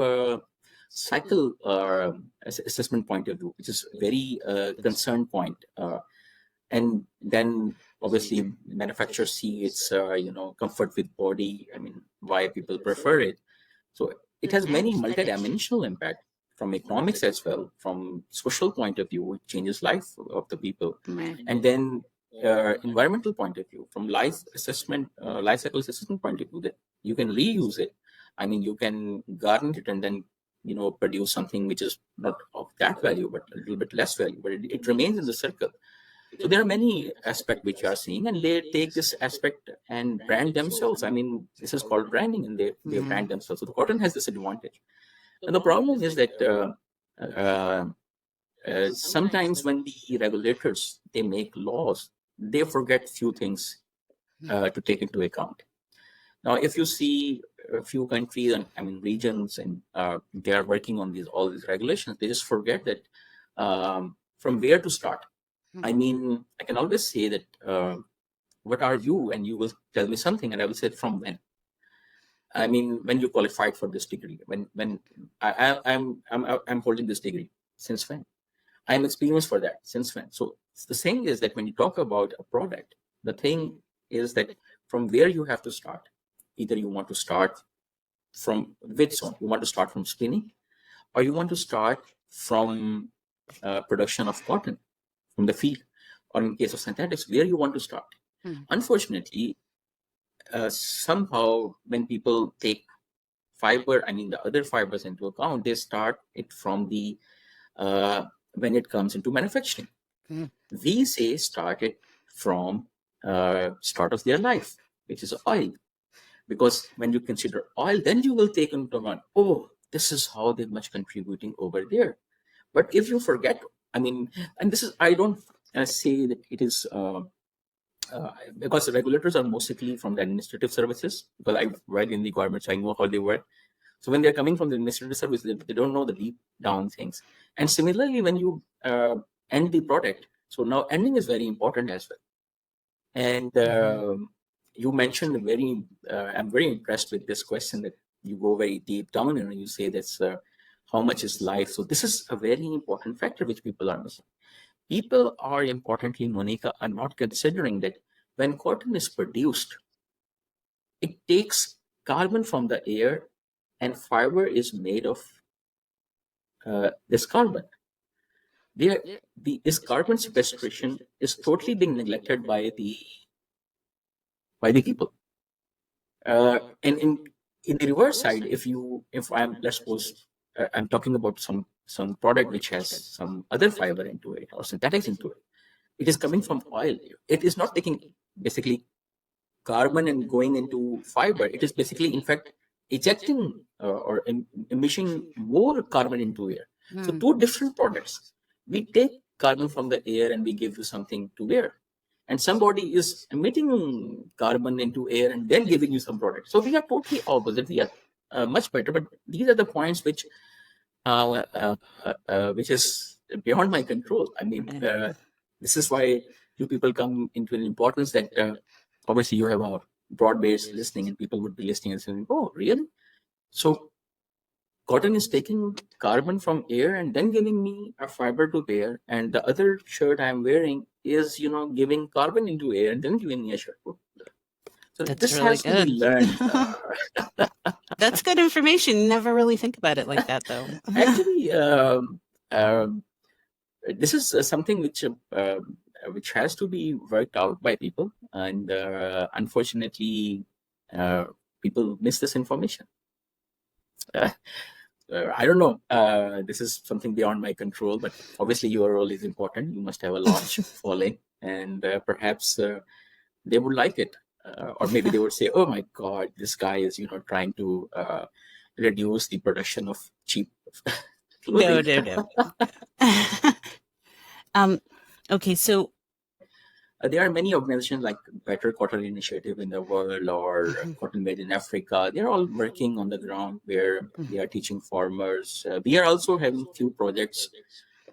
cycle assessment point of view, which is a very concerned point. And then obviously manufacturers see its comfort with body. I mean, why people prefer it. So it has many multidimensional impact from economics as well, from social point of view. It changes life of the people, and then environmental point of view, from life cycle assessment point of view, that you can reuse it. I mean, you can garnet it and then produce something which is not of that value, but a little bit less value, but it remains in the circle. So there are many aspects which you are seeing, and they take this aspect and brand themselves. I mean, this is called branding, and they brand themselves. So the cotton has this advantage. And the problem is that sometimes when the regulators, they make laws, they forget few things to take into account. Now, if you see a few countries and regions, and they are working on all these regulations, they just forget that from where to start. I mean, I can always say that what are you, and you will tell me something, and I will say from when. I mean, when you qualified for this degree, when I'm holding this degree, since when? I'm experienced for that, since when? So the thing is that when you talk about a product, the thing is that from where you have to start. Either you want to start from which zone? You want to start from spinning, or you want to start from production of cotton from the field, or in case of synthetics, where you want to start. Unfortunately, somehow when people take fiber, I mean the other fibers into account, they start it from the when it comes into manufacturing. We say start it from start of their life, which is oil. Because when you consider oil, then you will take into account, oh, this is how they're much contributing over there. But if you forget, I mean, and this is, I don't say that it is because the regulators are mostly from the administrative services, because I work in the government, so I know how they work. So when they're coming from the administrative service, they don't know the deep down things. And similarly, when you end the product, so now ending is very important as well. And you mentioned I'm very impressed with this question that you go very deep down and you say that's how much is life. So this is a very important factor which people are missing. People are, importantly, Monica, are not considering that when cotton is produced, it takes carbon from the air, and fiber is made of this carbon. This carbon sequestration is totally being neglected by the people. And in the reverse side, if I'm, let's suppose, I'm talking about some product which has some other fiber into it or synthetics into it, it is coming from oil. It is not taking basically carbon and going into fiber. It is basically, in fact, ejecting or emitting more carbon into air. So Mm. two different products. We take carbon from the air and we give you something to wear. And somebody is emitting carbon into air and then giving you some product. So we are totally opposite. We are much better. But these are the points which is beyond my control. I mean, this is why you people come into an importance that obviously you have a broad-based listening, and people would be listening and saying, "Oh, really? So cotton is taking carbon from air and then giving me a fiber to wear, and the other shirt I'm wearing is, giving carbon into air and then giving me a shirt." So That's this really has to be good. learned. That's good information. Never really think about it like that, though. Actually, um, this is something which has to be worked out by people, and unfortunately, uh, people miss this information. Uh, I don't know. This is something beyond my control, but obviously your role is important. You must have a large following, and perhaps they would like it, or maybe they would say, "Oh my God, this guy is, trying to reduce the production of cheap No, clothing." no, no. um, okay, so There are many organizations like Better Cotton Initiative in the world or Cotton Made in Africa. They're all working on the ground where they are teaching farmers. We are also having few projects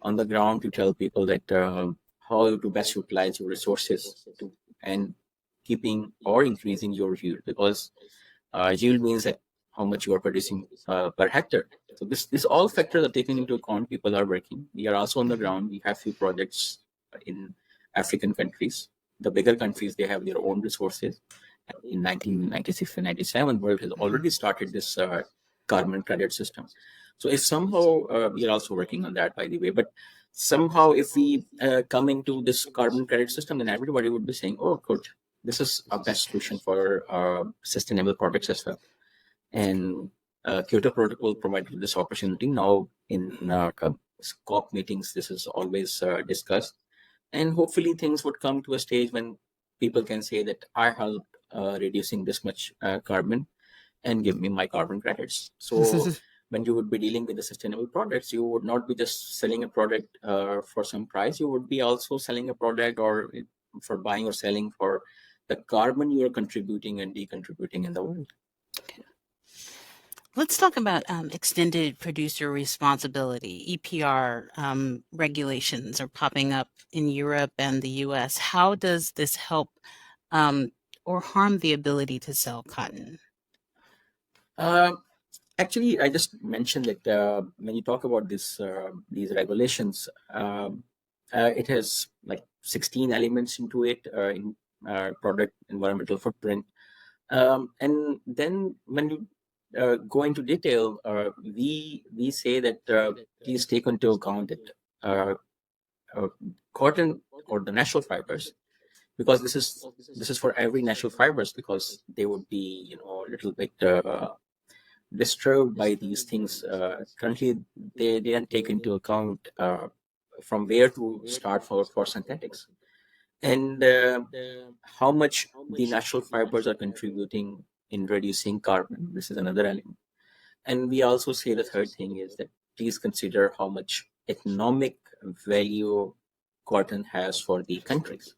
on the ground to tell people that how to best utilize your resources and keeping or increasing your yield, because yield means that how much you are producing per hectare. So this all factors are taken into account. People are working. We are also on the ground. We have few projects in African countries. The bigger countries, they have their own resources. In 1996 and 97, world has already started this carbon credit system. So if somehow we are also working on that, by the way, but somehow if we come into this carbon credit system, then everybody would be saying, "Oh, good, this is a best solution for sustainable products as well." And Kyoto Protocol provided this opportunity. Now in COP meetings, this is always discussed, and hopefully things would come to a stage when people can say that I helped reducing this much carbon and give me my carbon credits. So when you would be dealing with the sustainable products, you would not be just selling a product for some price. You would be also selling a product or for buying or selling for the carbon you are contributing and decontributing in the world. let's talk about extended producer responsibility. EPR regulations are popping up in Europe and the US. How does this help um, or harm the ability to sell cotton? Uh, Actually, I just mentioned that when you talk about these regulations, it has like 16 elements into it in product environmental footprint. And then when you go into detail, we say that please take into account that uh, uh, cotton or the natural fibers, because this is for every natural fibers, because they would be a little bit disturbed by these things. Currently, they didn't take into account from where to start for synthetics, and how much the natural fibers are contributing in reducing carbon. This is another element. And we also say the third thing is that please consider how much economic value cotton has for the countries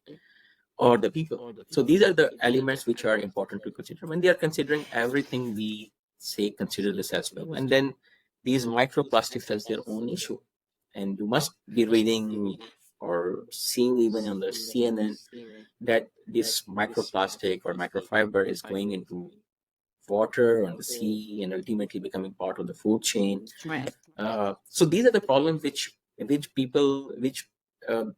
or the people. So these are the elements which are important to consider. When they are considering everything, we say consider this as well. And then these microplastics has their own issue. And you must be reading or seeing even on the CNN that this microplastic or microfiber is going into water and the sea and ultimately becoming part of the food chain. Right. So these are the problems which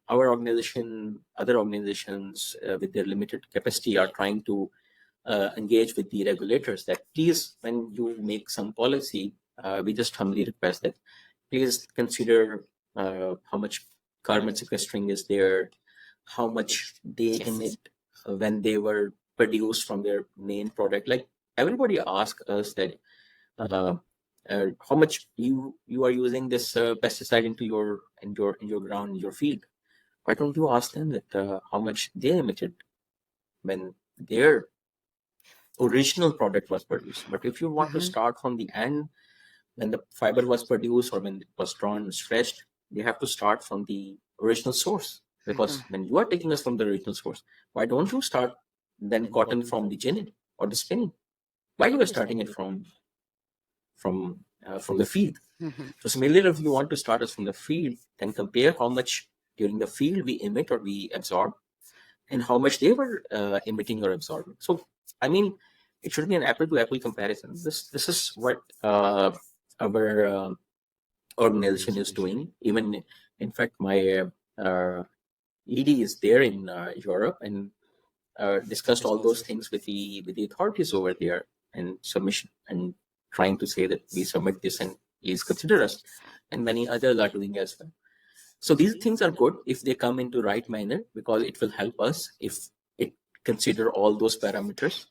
our organization, other organizations with their limited capacity are trying to engage with the regulators. That please, when you make some policy, we just humbly request that please consider how much carbon sequestering is there, how much they emit when they were produced from their main product. Like everybody asks us that uh, how much you are using this pesticide into your ground, your field. Why don't you ask them that how much they emitted when their original product was produced. But if you want to start from the end, when the fiber was produced or when it was drawn and stretched, you have to start from the original source. Because when you are taking us from the original source, why don't you start then cotton from the ginning or the spinning? Why you are starting it from the field? So similarly, if you want to start us from the field, then compare how much during the field we emit or we absorb, and how much they were emitting or absorbing. So, I mean, it should be an apple to apple comparison. This is what our organization is doing. Even in fact, my ED is there in Europe and discussed all those things with the authorities over there and submission and trying to say that we submit this and please consider us, and many others are doing as well. So these things are good if they come into right manner, because it will help us if it consider all those parameters.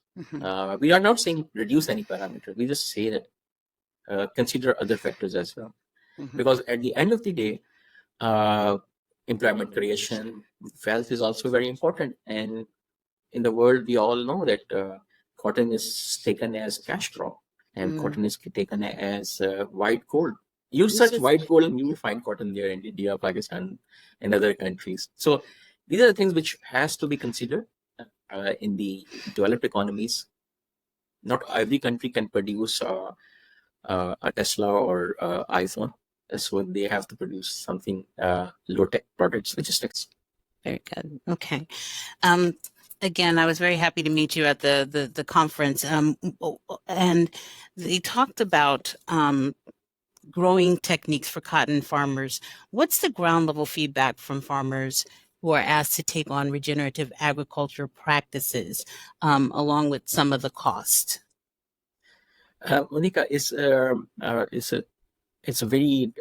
We are not saying reduce any parameter. We just say that consider other factors as well, because at the end of the day, uh, employment creation, wealth is also very important. And in the world, we all know that cotton is taken as cash crop, and cotton is taken as white gold. Use such white gold, and you will find cotton there in India, Pakistan, and other countries. So these are the things which has to be considered in the developed economies. Not every country can produce a Tesla or iPhone, so they have to produce something low tech products, which is text. Very good. Okay. Again, I was very happy to meet you at the conference. And they talked about growing techniques for cotton farmers. What's the ground level feedback from farmers who are asked to take on regenerative agriculture practices, along with some of the cost? Monica, it's a very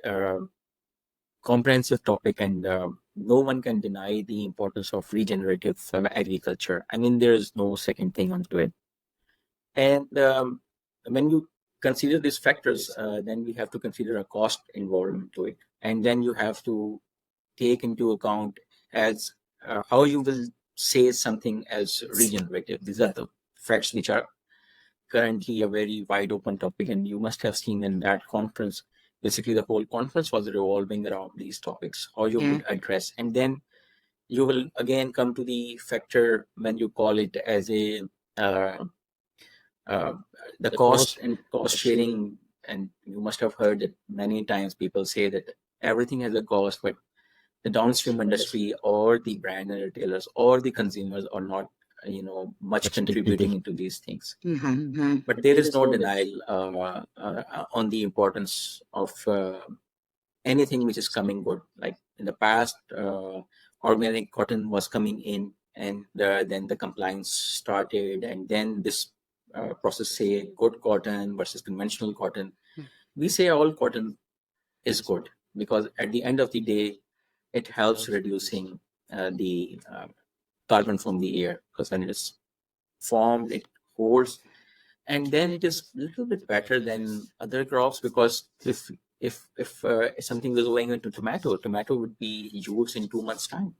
comprehensive topic, and no one can deny the importance of regenerative agriculture. I mean, there is no second thing onto it. And when you consider these factors, then we have to consider a cost involved into it, and then you have to take into account as how you will say something as regenerative. These are the facts which are currently a very wide open topic, and you must have seen in that conference, basically the whole conference was revolving around these topics, how you would address. And then you will again come to the factor when you call it as a the cost and cost sharing. And you must have heard that many times people say that everything has a cost, but the downstream industry or the brand and retailers or the consumers are not much contributing into these things. But there is no denial on the importance of anything which is coming good. Like in the past, organic cotton was coming in, and then the compliance started, and then this process, say good cotton versus conventional cotton. We say all cotton is good, because at the end of the day, it helps reducing the carbon from the air, because when it is formed, it holds, and then it is a little bit better than other crops, because if something was going into tomato would be used in 2 months time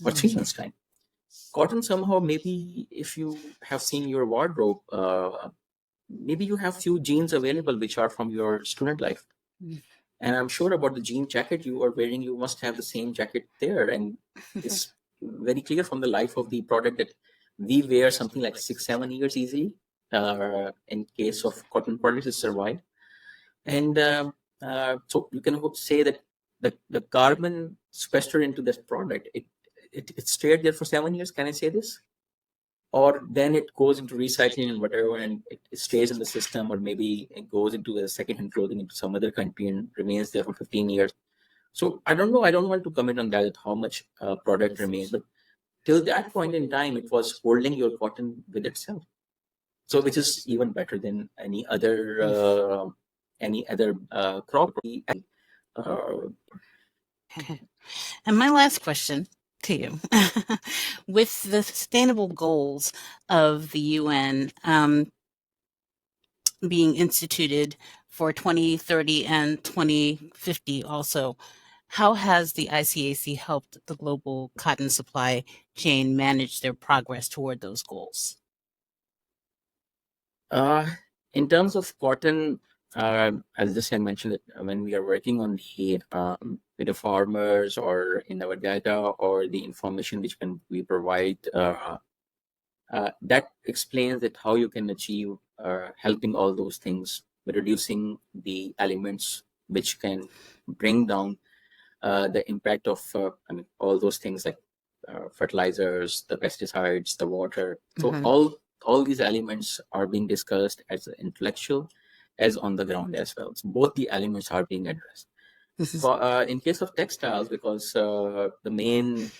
or 3 months time. Cotton, somehow, maybe if you have seen your wardrobe, maybe you have few jeans available which are from your student life. And I'm sure about the jean jacket you are wearing, you must have the same jacket there. And it's very clear from the life of the product that we wear something like 6-7 years easily. In case of cotton products, it survive. And so you can say that the carbon sequestered into this product, it stayed there for 7 years. Can I say this? Or then it goes into recycling and whatever, and it stays in the system, or maybe it goes into a second-hand clothing into some other country and remains there for 15 years. So I don't know. I don't want to comment on that, how much product remains, but till that point in time, it was holding your cotton with itself. So which is even better than any other crop. And my last question to you, with the sustainable goals of the UN being instituted for 2030 and 2050 also, how has the ICAC helped the global cotton supply chain manage their progress toward those goals? In terms of cotton, as just I mentioned, that when we are working on the with the farmers or in our data or the information which can we provide, that explains that how you can achieve helping all those things by reducing the elements which can bring down the impact of all those things like fertilizers, the pesticides, the water. So all these elements are being discussed as intellectual as on the ground as well. So both the elements are being addressed. In case of textiles, because the main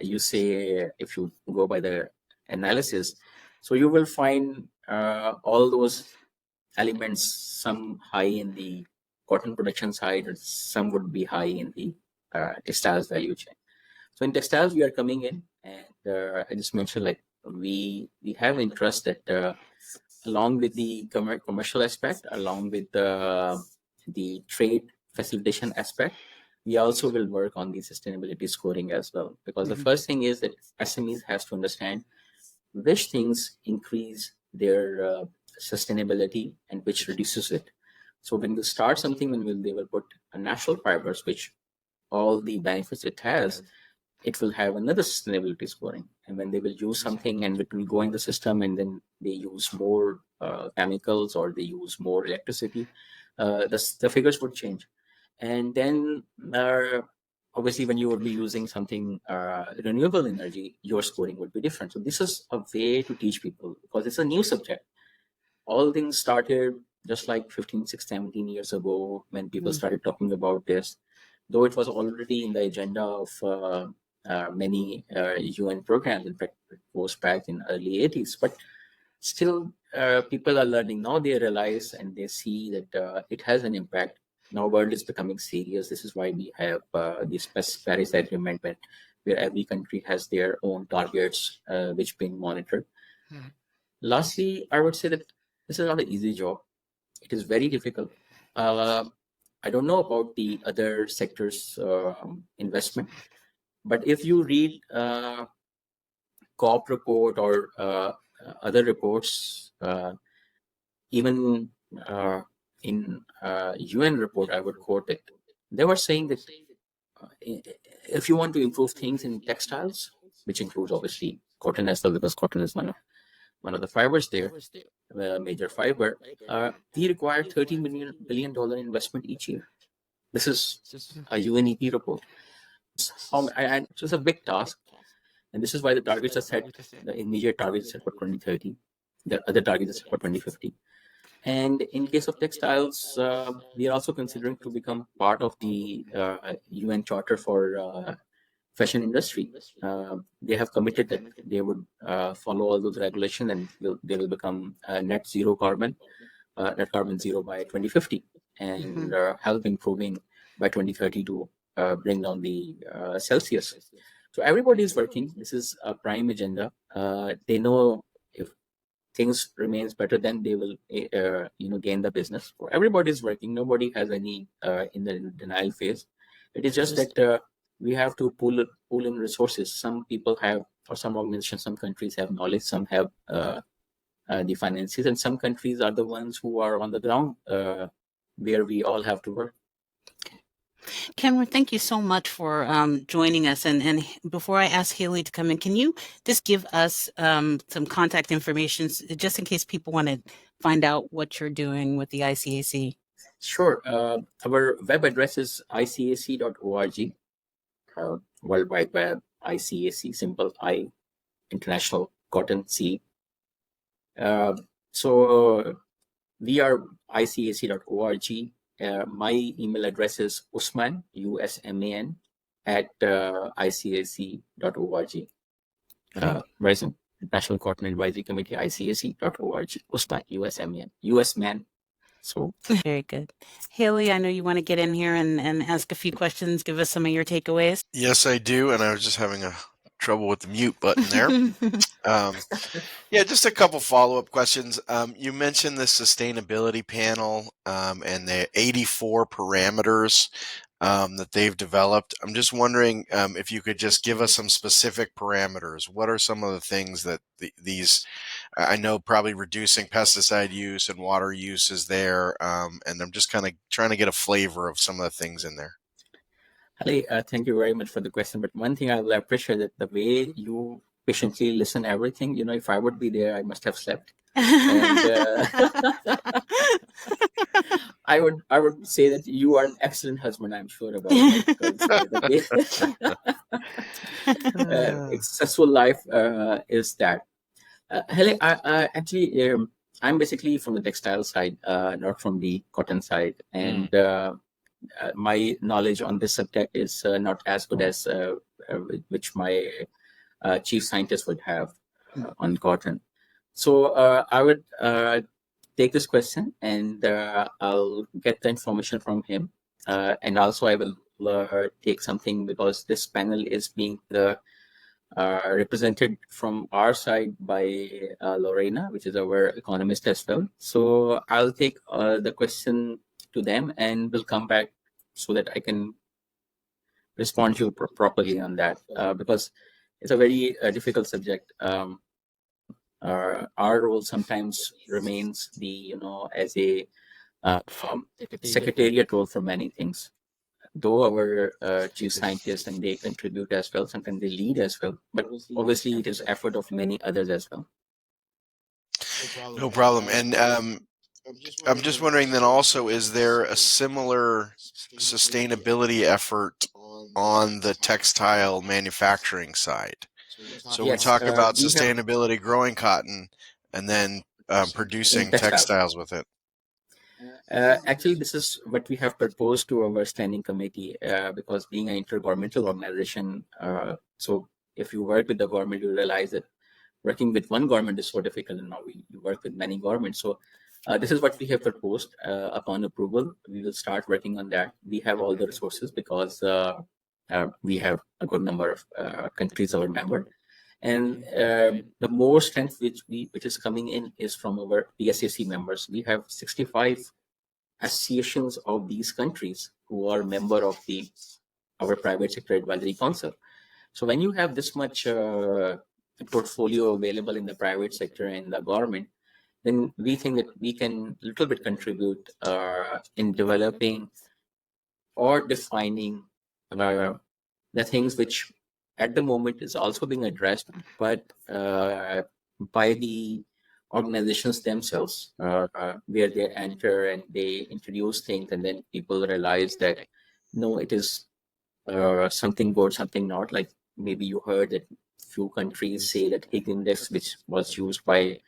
you say if you go by the analysis, so you will find all those elements, some high in the cotton production side, and some would be high in the textiles value chain. So in textiles, we are coming in, and I just mentioned like we have interest that along with the commercial aspect, along with the trade facilitation aspect, we also will work on the sustainability scoring as well. Because the first thing is that SMEs has to understand which things increase their sustainability and which reduces it. So when they start something, they will put a natural fibers, which all the benefits it has, it will have another sustainability scoring. And when they will use something and it will go in the system and then they use more chemicals or they use more electricity, the figures would change. And then obviously when you would be using something renewable energy, your scoring would be different. So this is a way to teach people because it's a new subject. All things started just like 15, 16, 17 years ago when people started talking about this, though it was already in the agenda of many UN programs. In fact, it goes back in early 80s, but still people are learning. Now they realize and they see that it has an impact. Now world is becoming serious. This is why we have this Paris Agreement where every country has their own targets which being monitored. Lastly, I would say that this is not an easy job. It is very difficult. I don't know about the other sectors investment, but if you read COP report or other reports, even in UN report, I would quote it. They were saying that if you want to improve things in textiles, which includes obviously cotton as well, because cotton is one of the fibers there, major fiber, we require $13 billion investment each year. This is a UNEP report. And it's a big task. And this is why the targets are set, the immediate targets are set for 2030. The other targets are set for 2050. And in case of textiles, we are also considering to become part of the UN Charter for fashion industry. They have committed that they would follow all those regulations and they will become net carbon zero by 2050 and help improving by 2030 to bring down the Celsius. So everybody is working. This is a prime agenda. They know if things remains better, then they will gain the business. So everybody is working. Nobody has any in the denial phase. It is just that we have to pool in resources. Some people have, or some organizations, some countries have knowledge, some have the finances, and some countries are the ones who are on the ground where we all have to work. Kanwar, thank you so much for joining us. And before I ask Haley to come in, can you just give us some contact information just in case people want to find out what you're doing with the ICAC? Sure. Our web address is icac.org. World Wide Web, ICAC, simple I, International Cotton C. So we are icac.org. My email address is Usman, USMAN, at icac.org. Rising National Cotton Advisory Committee, icac.org. Usman, USMAN, US man. So very good. Haley, I know you want to get in here and ask a few questions, give us some of your takeaways. Yes, I do, and I was just having a trouble with the mute button there. Yeah, just a couple follow-up questions. You mentioned the sustainability panel and the 84 parameters that they've developed. I'm just wondering if you could just give us some specific parameters. What are some of the things that these, I know probably reducing pesticide use and water use is there, and I'm just kind of trying to get a flavor of some of the things in there. Ali, thank you very much for the question. But one thing I will appreciate that the way you patiently listen everything. If I would be there, I must have slept. And I would say that you are an excellent husband. I'm sure about that because the way successful life is that. Hele, actually, I'm basically from the textile side, not from the cotton side, and my knowledge on this subject is not as good as which my chief scientist would have on cotton. So I would take this question and I'll get the information from him. And also I will take something because this panel is being represented from our side by Lorena, which is our economist as well. So I'll take the question to them and we'll come back so that I can respond to you properly on that because it's a very difficult subject. Our role sometimes remains as a secretariat role for many things. Though our chief scientists and they contribute as well, sometimes they lead as well, but obviously it is effort of many others as well. No problem. And I'm just wondering then also, is there a similar sustainability effort on the textile manufacturing side? So we Yes, talk about we have sustainability growing cotton and then producing textile. textiles with it. Actually, this is what we have proposed to our standing committee because being an intergovernmental organization, so if you work with the government, you realize that working with one government is so difficult, and now we work with many governments. So this is what we have proposed. Upon approval, we will start working on that. We have all the resources because we have a good number of countries our member. And the more strength which is coming in is from our PSAC members. We have 65 associations of these countries who are member of our private sector advisory council. So when you have this much portfolio available in the private sector and the government, then we think that we can little bit contribute in developing or defining the things which at the moment is also being addressed, but by the organizations themselves, where they enter and they introduce things, and then people realize that no, it is something good, something not. Like maybe you heard that few countries say that Higg index, which was used by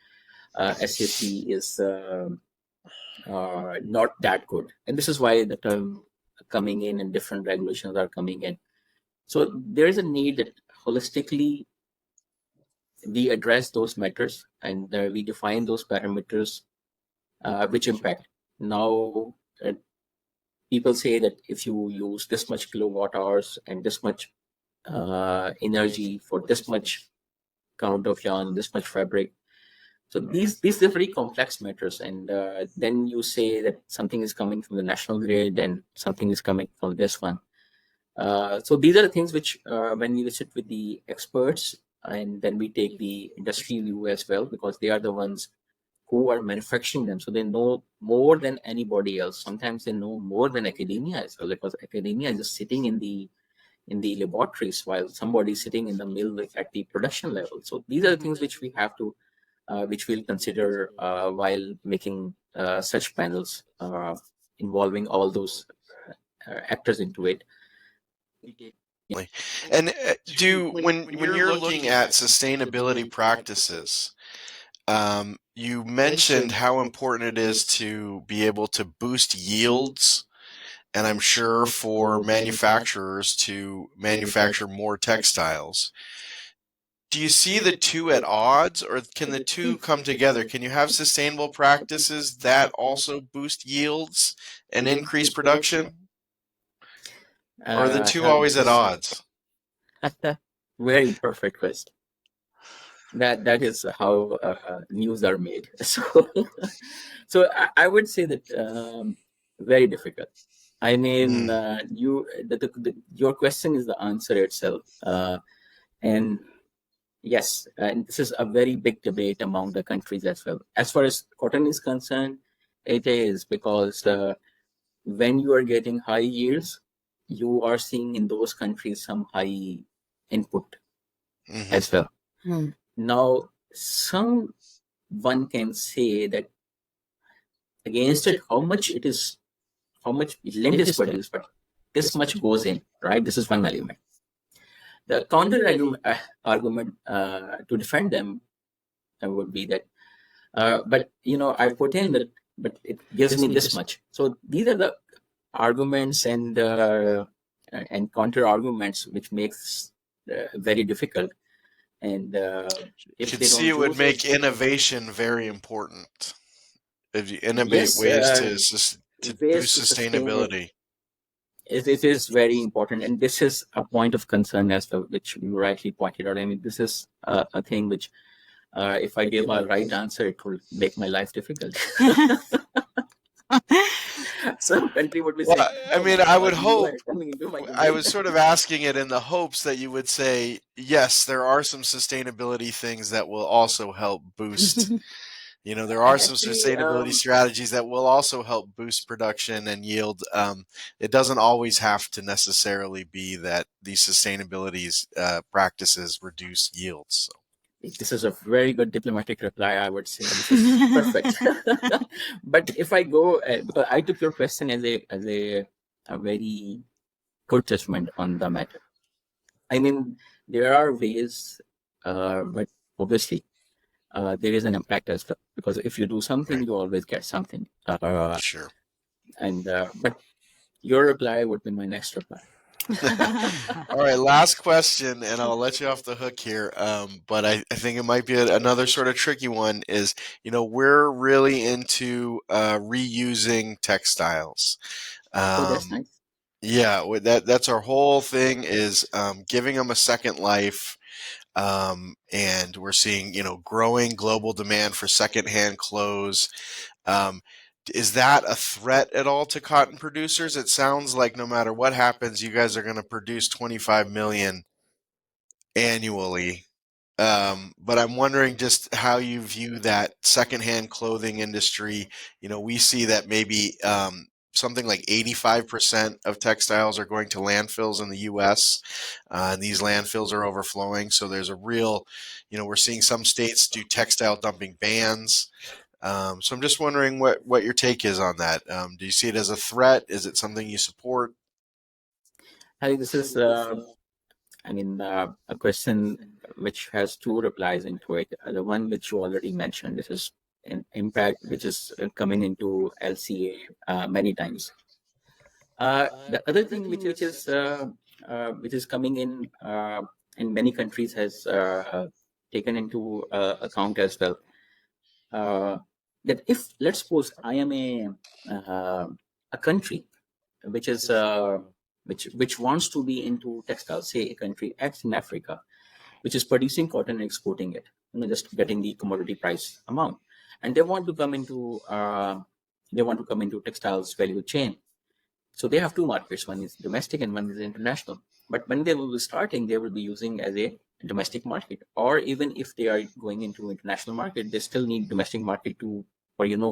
SAP, is not that good, and this is why the term coming in and different regulations are coming in. So there is a need that holistically we address those matters and we define those parameters which impact. Now, people say that if you use this much kilowatt hours and this much energy for this much count of yarn, this much fabric. So these are very complex matters, and then you say that something is coming from the national grid and something is coming from this one. So these are the things which, when we sit with the experts, and then we take the industry view as well, because they are the ones who are manufacturing them. So they know more than anybody else. Sometimes they know more than academia as well, because academia is just sitting in the laboratories while somebody is sitting in the mill at the production level. So these are the things which we have to, which we'll consider while making such panels involving all those actors into it. And when you're looking at sustainability practices, you mentioned how important it is to be able to boost yields, and I'm sure for manufacturers to manufacture more textiles. Do you see the two at odds, or can the two come together? Can you have sustainable practices that also boost yields and increase production? Or are the two always at odds? Very perfect question. That is how news are made. So I would say that very difficult. I mean, Mm. your question is the answer itself. And yes, and this is a very big debate among the countries as well. As far as cotton is concerned, it is because when you are getting high yields, you are seeing in those countries some high input Hmm. as well. Hmm. Now, someone can say that against it, how much lint is produced, but this much goes in, right? This is one element. The counter argument to defend them would be that, but I put in that, but it gives me this much. So these are the arguments and counter arguments which makes very difficult. And You if could they see don't it would do this, make innovation very important if you innovate yes, ways to ways boost to sustain it. sustainability. It is very important, and this is a point of concern as well, which you rightly pointed out. I mean, this is a thing which, if I give a right answer, it will make my life difficult. Some country would be saying, Well, I "Oh mean, my I God, would you hope. are coming into my I domain." was sort of asking it in the hopes that you would say, yes, there are some sustainability things that will also help boost. There are some Actually, sustainability strategies that will also help boost production and yield. It doesn't always have to necessarily be that these sustainability practices reduce yields. So. this is a very good diplomatic reply, I would say. This is perfect. But if I go, because I took your question as a very good judgment on the matter. I mean, there are ways, but obviously, there is an impact as well. Because if you do something, Right. you always get something. Sure. And but your reply would be my next reply. All right, last question, and I'll let you off the hook here. But I think it might be another sort of tricky one. Is we're really into reusing textiles. Oh, that's Um, nice. yeah, that's our whole thing is giving them a second life. And we're seeing growing global demand for secondhand clothes. Um, is that a threat at all to cotton producers? It sounds like no matter what happens, you guys are going to produce 25 million annually. But I'm wondering just how you view that secondhand clothing industry. We see that maybe something like 85% of textiles are going to landfills in the U.S., and these landfills are overflowing. So there's a real, we're seeing some states do textile dumping bans. So I'm just wondering what your take is on that. Do you see it as a threat? Is it something you support? I think this is, a question which has two replies into it. The one which you already mentioned, this is an impact which is coming into LCA many times. The other thing which is coming in many countries has taken into account as well. That if let's suppose I am a country which is which wants to be into textiles, say a country X in Africa, which is producing cotton and exporting it, just getting the commodity price amount, and they want to come into textiles value chain. So they have two markets: one is domestic and one is international. But when they will be starting, they will be using as a domestic market, or even if they are going into international market, they still need domestic market to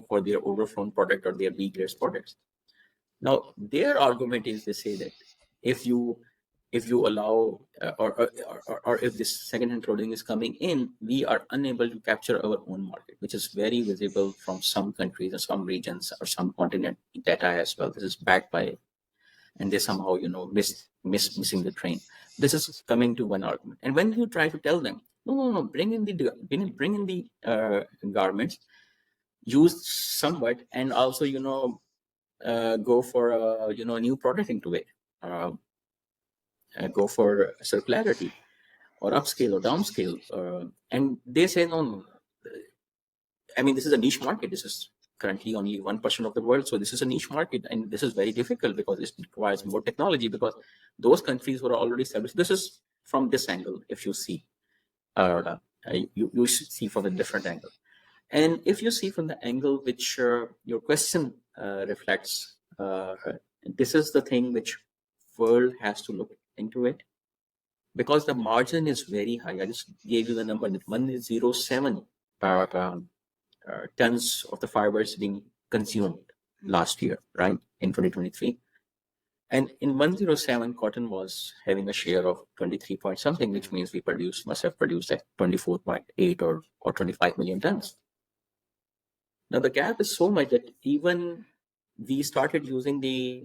for their overflown product or their B grade products. Now, their argument is they say that if you allow or if this second-hand clothing is coming in, we are unable to capture our own market, which is very visible from some countries or some regions or some continent data as well. This is backed by, and they somehow missing the train. This is coming to one argument, and when you try to tell them, no, bring in the garments, use somewhat, and also go for a new product into it, uh, go for circularity or upscale or downscale, and they say no. I mean, this is a niche market. This is currently only 1% of the world, so this is a niche market, and this is very difficult because it requires more technology. Because those countries were already established. This is from this angle. If you see, you should see from a different angle. And if you see from the angle which your question reflects, This is the thing which world has to look into it, because the margin is very high. I just gave you the number that 107 tons of the fibers being consumed last year, right, in 2023. And in 107, cotton was having a share of 23 point something, which means we must have produced like 24.8 or 25 million tons. Now the gap is so much that even we started using the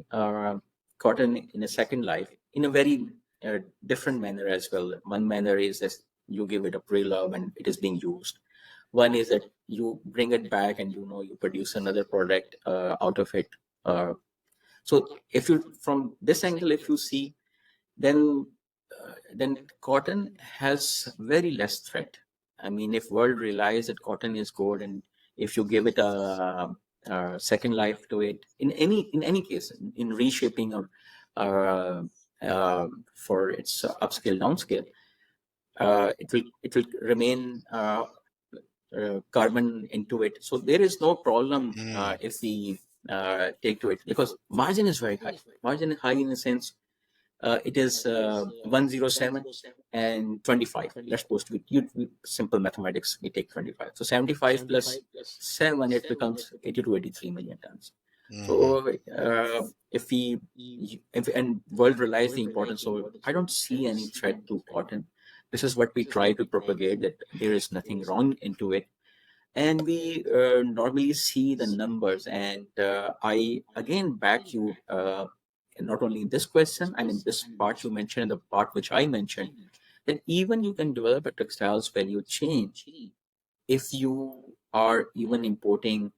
cotton in a second life in a very different manner as well. One manner is that you give it a pre-love and it is being used. One is that you bring it back and you produce another product out of it. So if you from this angle, if you see, then cotton has very less threat. I mean, if world realize that cotton is good, and if you give it a second life to it, in any case, in reshaping or uh, for its upscale downscale, it will remain carbon into it. So there is no problem if we take to it, because margin is very high. Margin is high in the sense it is 107 and 25. Let's suppose simple mathematics, we take 25. So 75 plus 7, it becomes 80 to 83 million tons. So and world realize the importance, so I don't see any threat to cotton. This is what we try to propagate, that there is nothing wrong into it. And we normally see the numbers, and I again back you not only in this question, I mean this part you mentioned and the part which I mentioned, that even you can develop a textiles value chain if you are even importing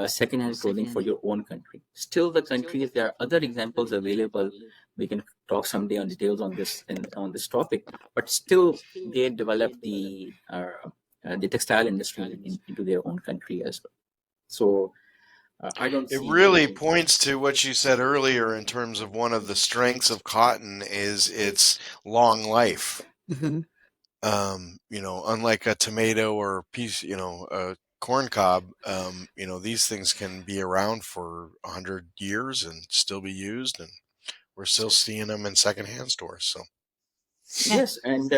second-hand clothing for your own country. Still, the countries, there are other examples available. We can talk someday on details on this and on this topic. But still, they develop the textile industry into their own country as well. So I don't It see really any. points to what you said earlier in terms of one of the strengths of cotton is its long life. Mm-hmm. Unlike a tomato or a piece, a corn cob, these things can be around for 100 years and still be used, and we're still seeing them in secondhand stores. So Yeah. Yes, and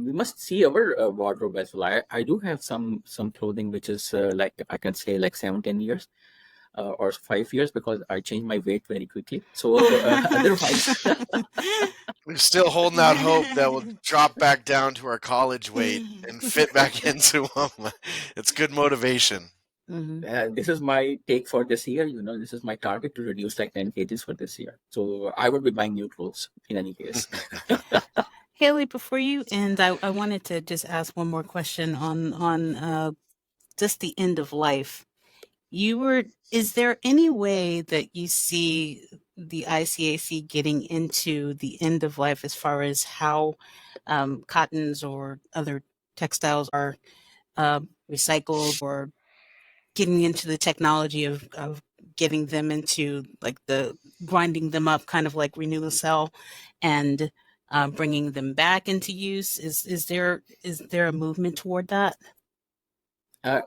we must see our wardrobe as well. I do have some clothing which is like I can say like 7-10 years. Or 5 years, because I change my weight very quickly. So otherwise, we're still holding out hope that we'll drop back down to our college weight and fit back into them. It's good motivation. Mm-hmm. this is my take for this year. This is my target to reduce like 10 kgs for this year. So I will be buying new clothes in any case. Haley, before you end, I wanted to just ask one more question on just the end of life. Is there any way that you see the ICAC getting into the end of life as far as how cottons or other textiles are recycled, or getting into the technology of getting them into like the grinding them up, kind of like renew the cell, and bringing them back into use? Is there a movement toward that? Uh,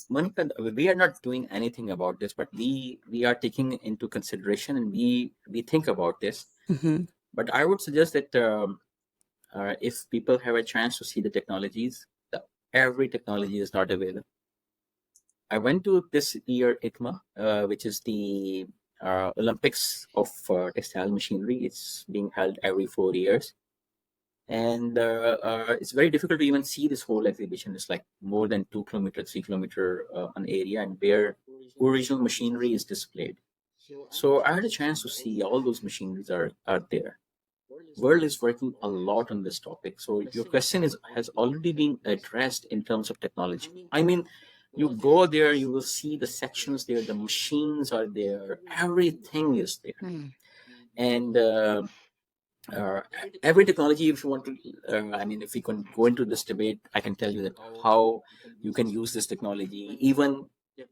Monica, we are not doing anything about this, but we are taking into consideration, and we think about this. Mm-hmm. But I would suggest that if people have a chance to see the technologies, every technology is not available. I went to this year ITMA, which is the Olympics of textile machinery. It's being held every 4 years. And it's very difficult to even see this whole exhibition. It's like more than 2 kilometer, 3 kilometer an area, and where original machinery is displayed. So I had a chance to see all those machineries are there. World is working a lot on this topic. So your question has already been addressed in terms of technology. I mean, you go there, you will see the sections there, the machines are there, everything is there. Mm. And uh, every technology, if you want to, I mean, if we can go into this debate, I can tell you that how you can use this technology. Even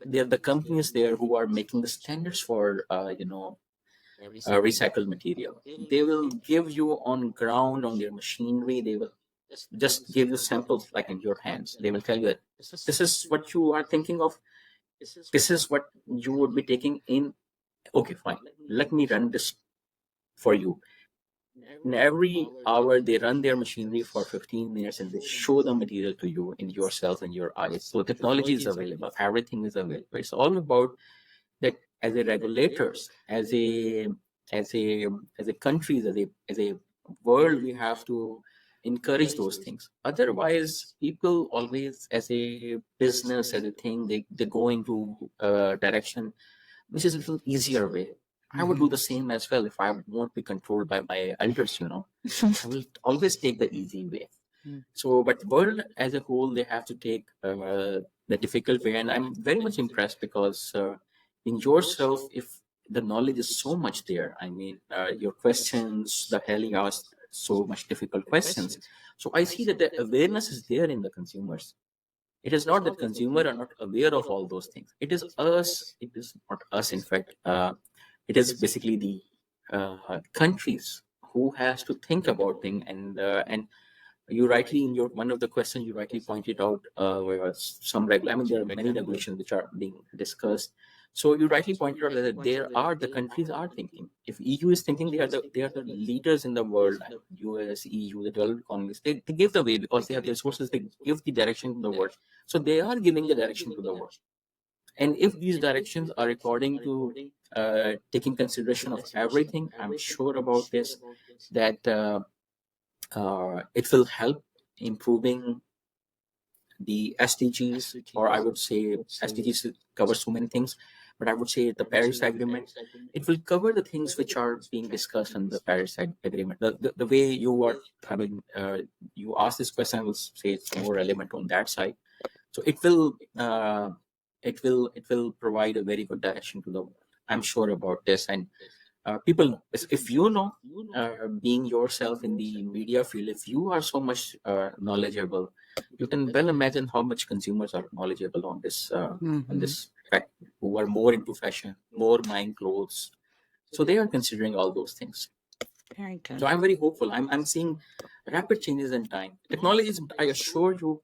there are the companies there who are making the standards for, recycled material. They will give you on ground on their machinery. They will just give you samples like in your hands. They will tell you that this is what you are thinking of. This is what you would be taking in Okay, fine. Let me run this for you. In every hour, they run their machinery for 15 minutes and they show the material to you in yourself and your eyes. So technology is available, everything is available. It's all about that as a regulators, as a as a countries, as a world, we have to encourage those things. Otherwise, people always as a business, as a thing, they go into a direction which is a little easier way. I would do the same as well if I won't be controlled by my elders. I will always take the easy way. So, but world as a whole, they have to take the difficult way, and I'm very much impressed because in yourself, if the knowledge is so much there, I mean, your questions, the hell you asked so much difficult questions. So I see that the awareness is there in the consumers. It is not that consumer are not aware of all those things. It is us. It is not us. In fact, it is basically the countries who has to think about things and you rightly in your one of the questions you rightly pointed out where some I mean there are many regulations which are being discussed. So you rightly pointed out that there are the countries are thinking. If EU is thinking, they are the leaders in the world. US, EU, the developed economies, they give the way because they have the resources. They give the direction to the world. So they are giving the direction to the world. And if these directions are according to taking consideration of everything, I'm sure about this that it will help improving the SDGs, or I would say SDGs cover so many things, but I would say the Paris Agreement, it will cover the things which are being discussed in the Paris Agreement. The way you are, I mean, you ask this question, I will say it's more relevant on that side. So it will provide a very good direction to the world. I'm sure about this, and people know. If you know, being yourself in the media field, if you are so much knowledgeable, you can well imagine how much consumers are knowledgeable on this fact, who are more into fashion, more buying clothes. So they are considering all those things. Very good. So I'm very hopeful. I'm seeing rapid changes in time. Technology is, I assure you,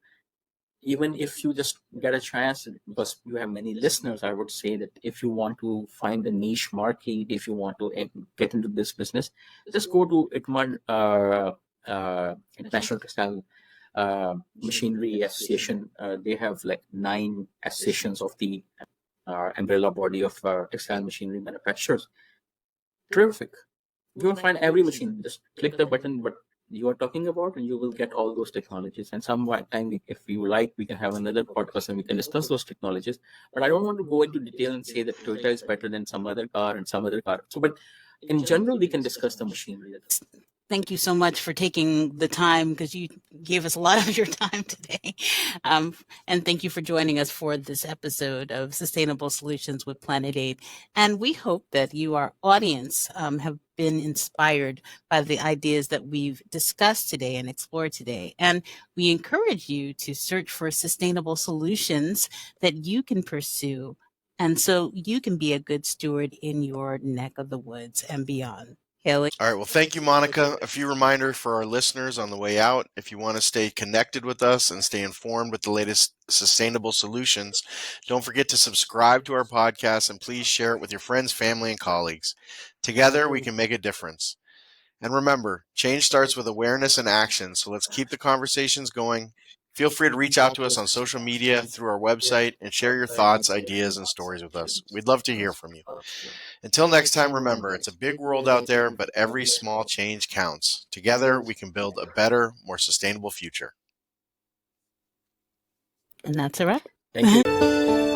even if you just get a chance, because you have many listeners, I would say that if you want to find a niche market, if you want to get into this business, just go to ITMAD, International Textile Machinery Association. They have like 9 associations of the umbrella body of textile machinery manufacturers. Terrific. You will find every machine. Just click the button, but you are talking about, and you will get all those technologies. And some time, if you like, we can have another podcast and we can discuss those technologies. But I don't want to go into detail and say that Toyota is better than some other car and some other car. So, but in general, we can discuss the machinery. Thank you so much for taking the time, because you gave us a lot of your time today. And thank you for joining us for this episode of Sustainable Solutions with Planet Aid. And we hope that you, our audience, have been inspired by the ideas that we've discussed today and explored today. And we encourage you to search for sustainable solutions that you can pursue, and so you can be a good steward in your neck of the woods and beyond. Haley? All right. Well, thank you, Monica. A few reminders for our listeners on the way out. If you want to stay connected with us and stay informed with the latest sustainable solutions, don't forget to subscribe to our podcast and please share it with your friends, family, and colleagues. Together, we can make a difference. And remember, change starts with awareness and action. So let's keep the conversations going. Feel free to reach out to us on social media, through our website, and share your thoughts, ideas, and stories with us. We'd love to hear from you. Until next time, remember, it's a big world out there, but every small change counts. Together, we can build a better, more sustainable future. And that's a wrap. Thank you.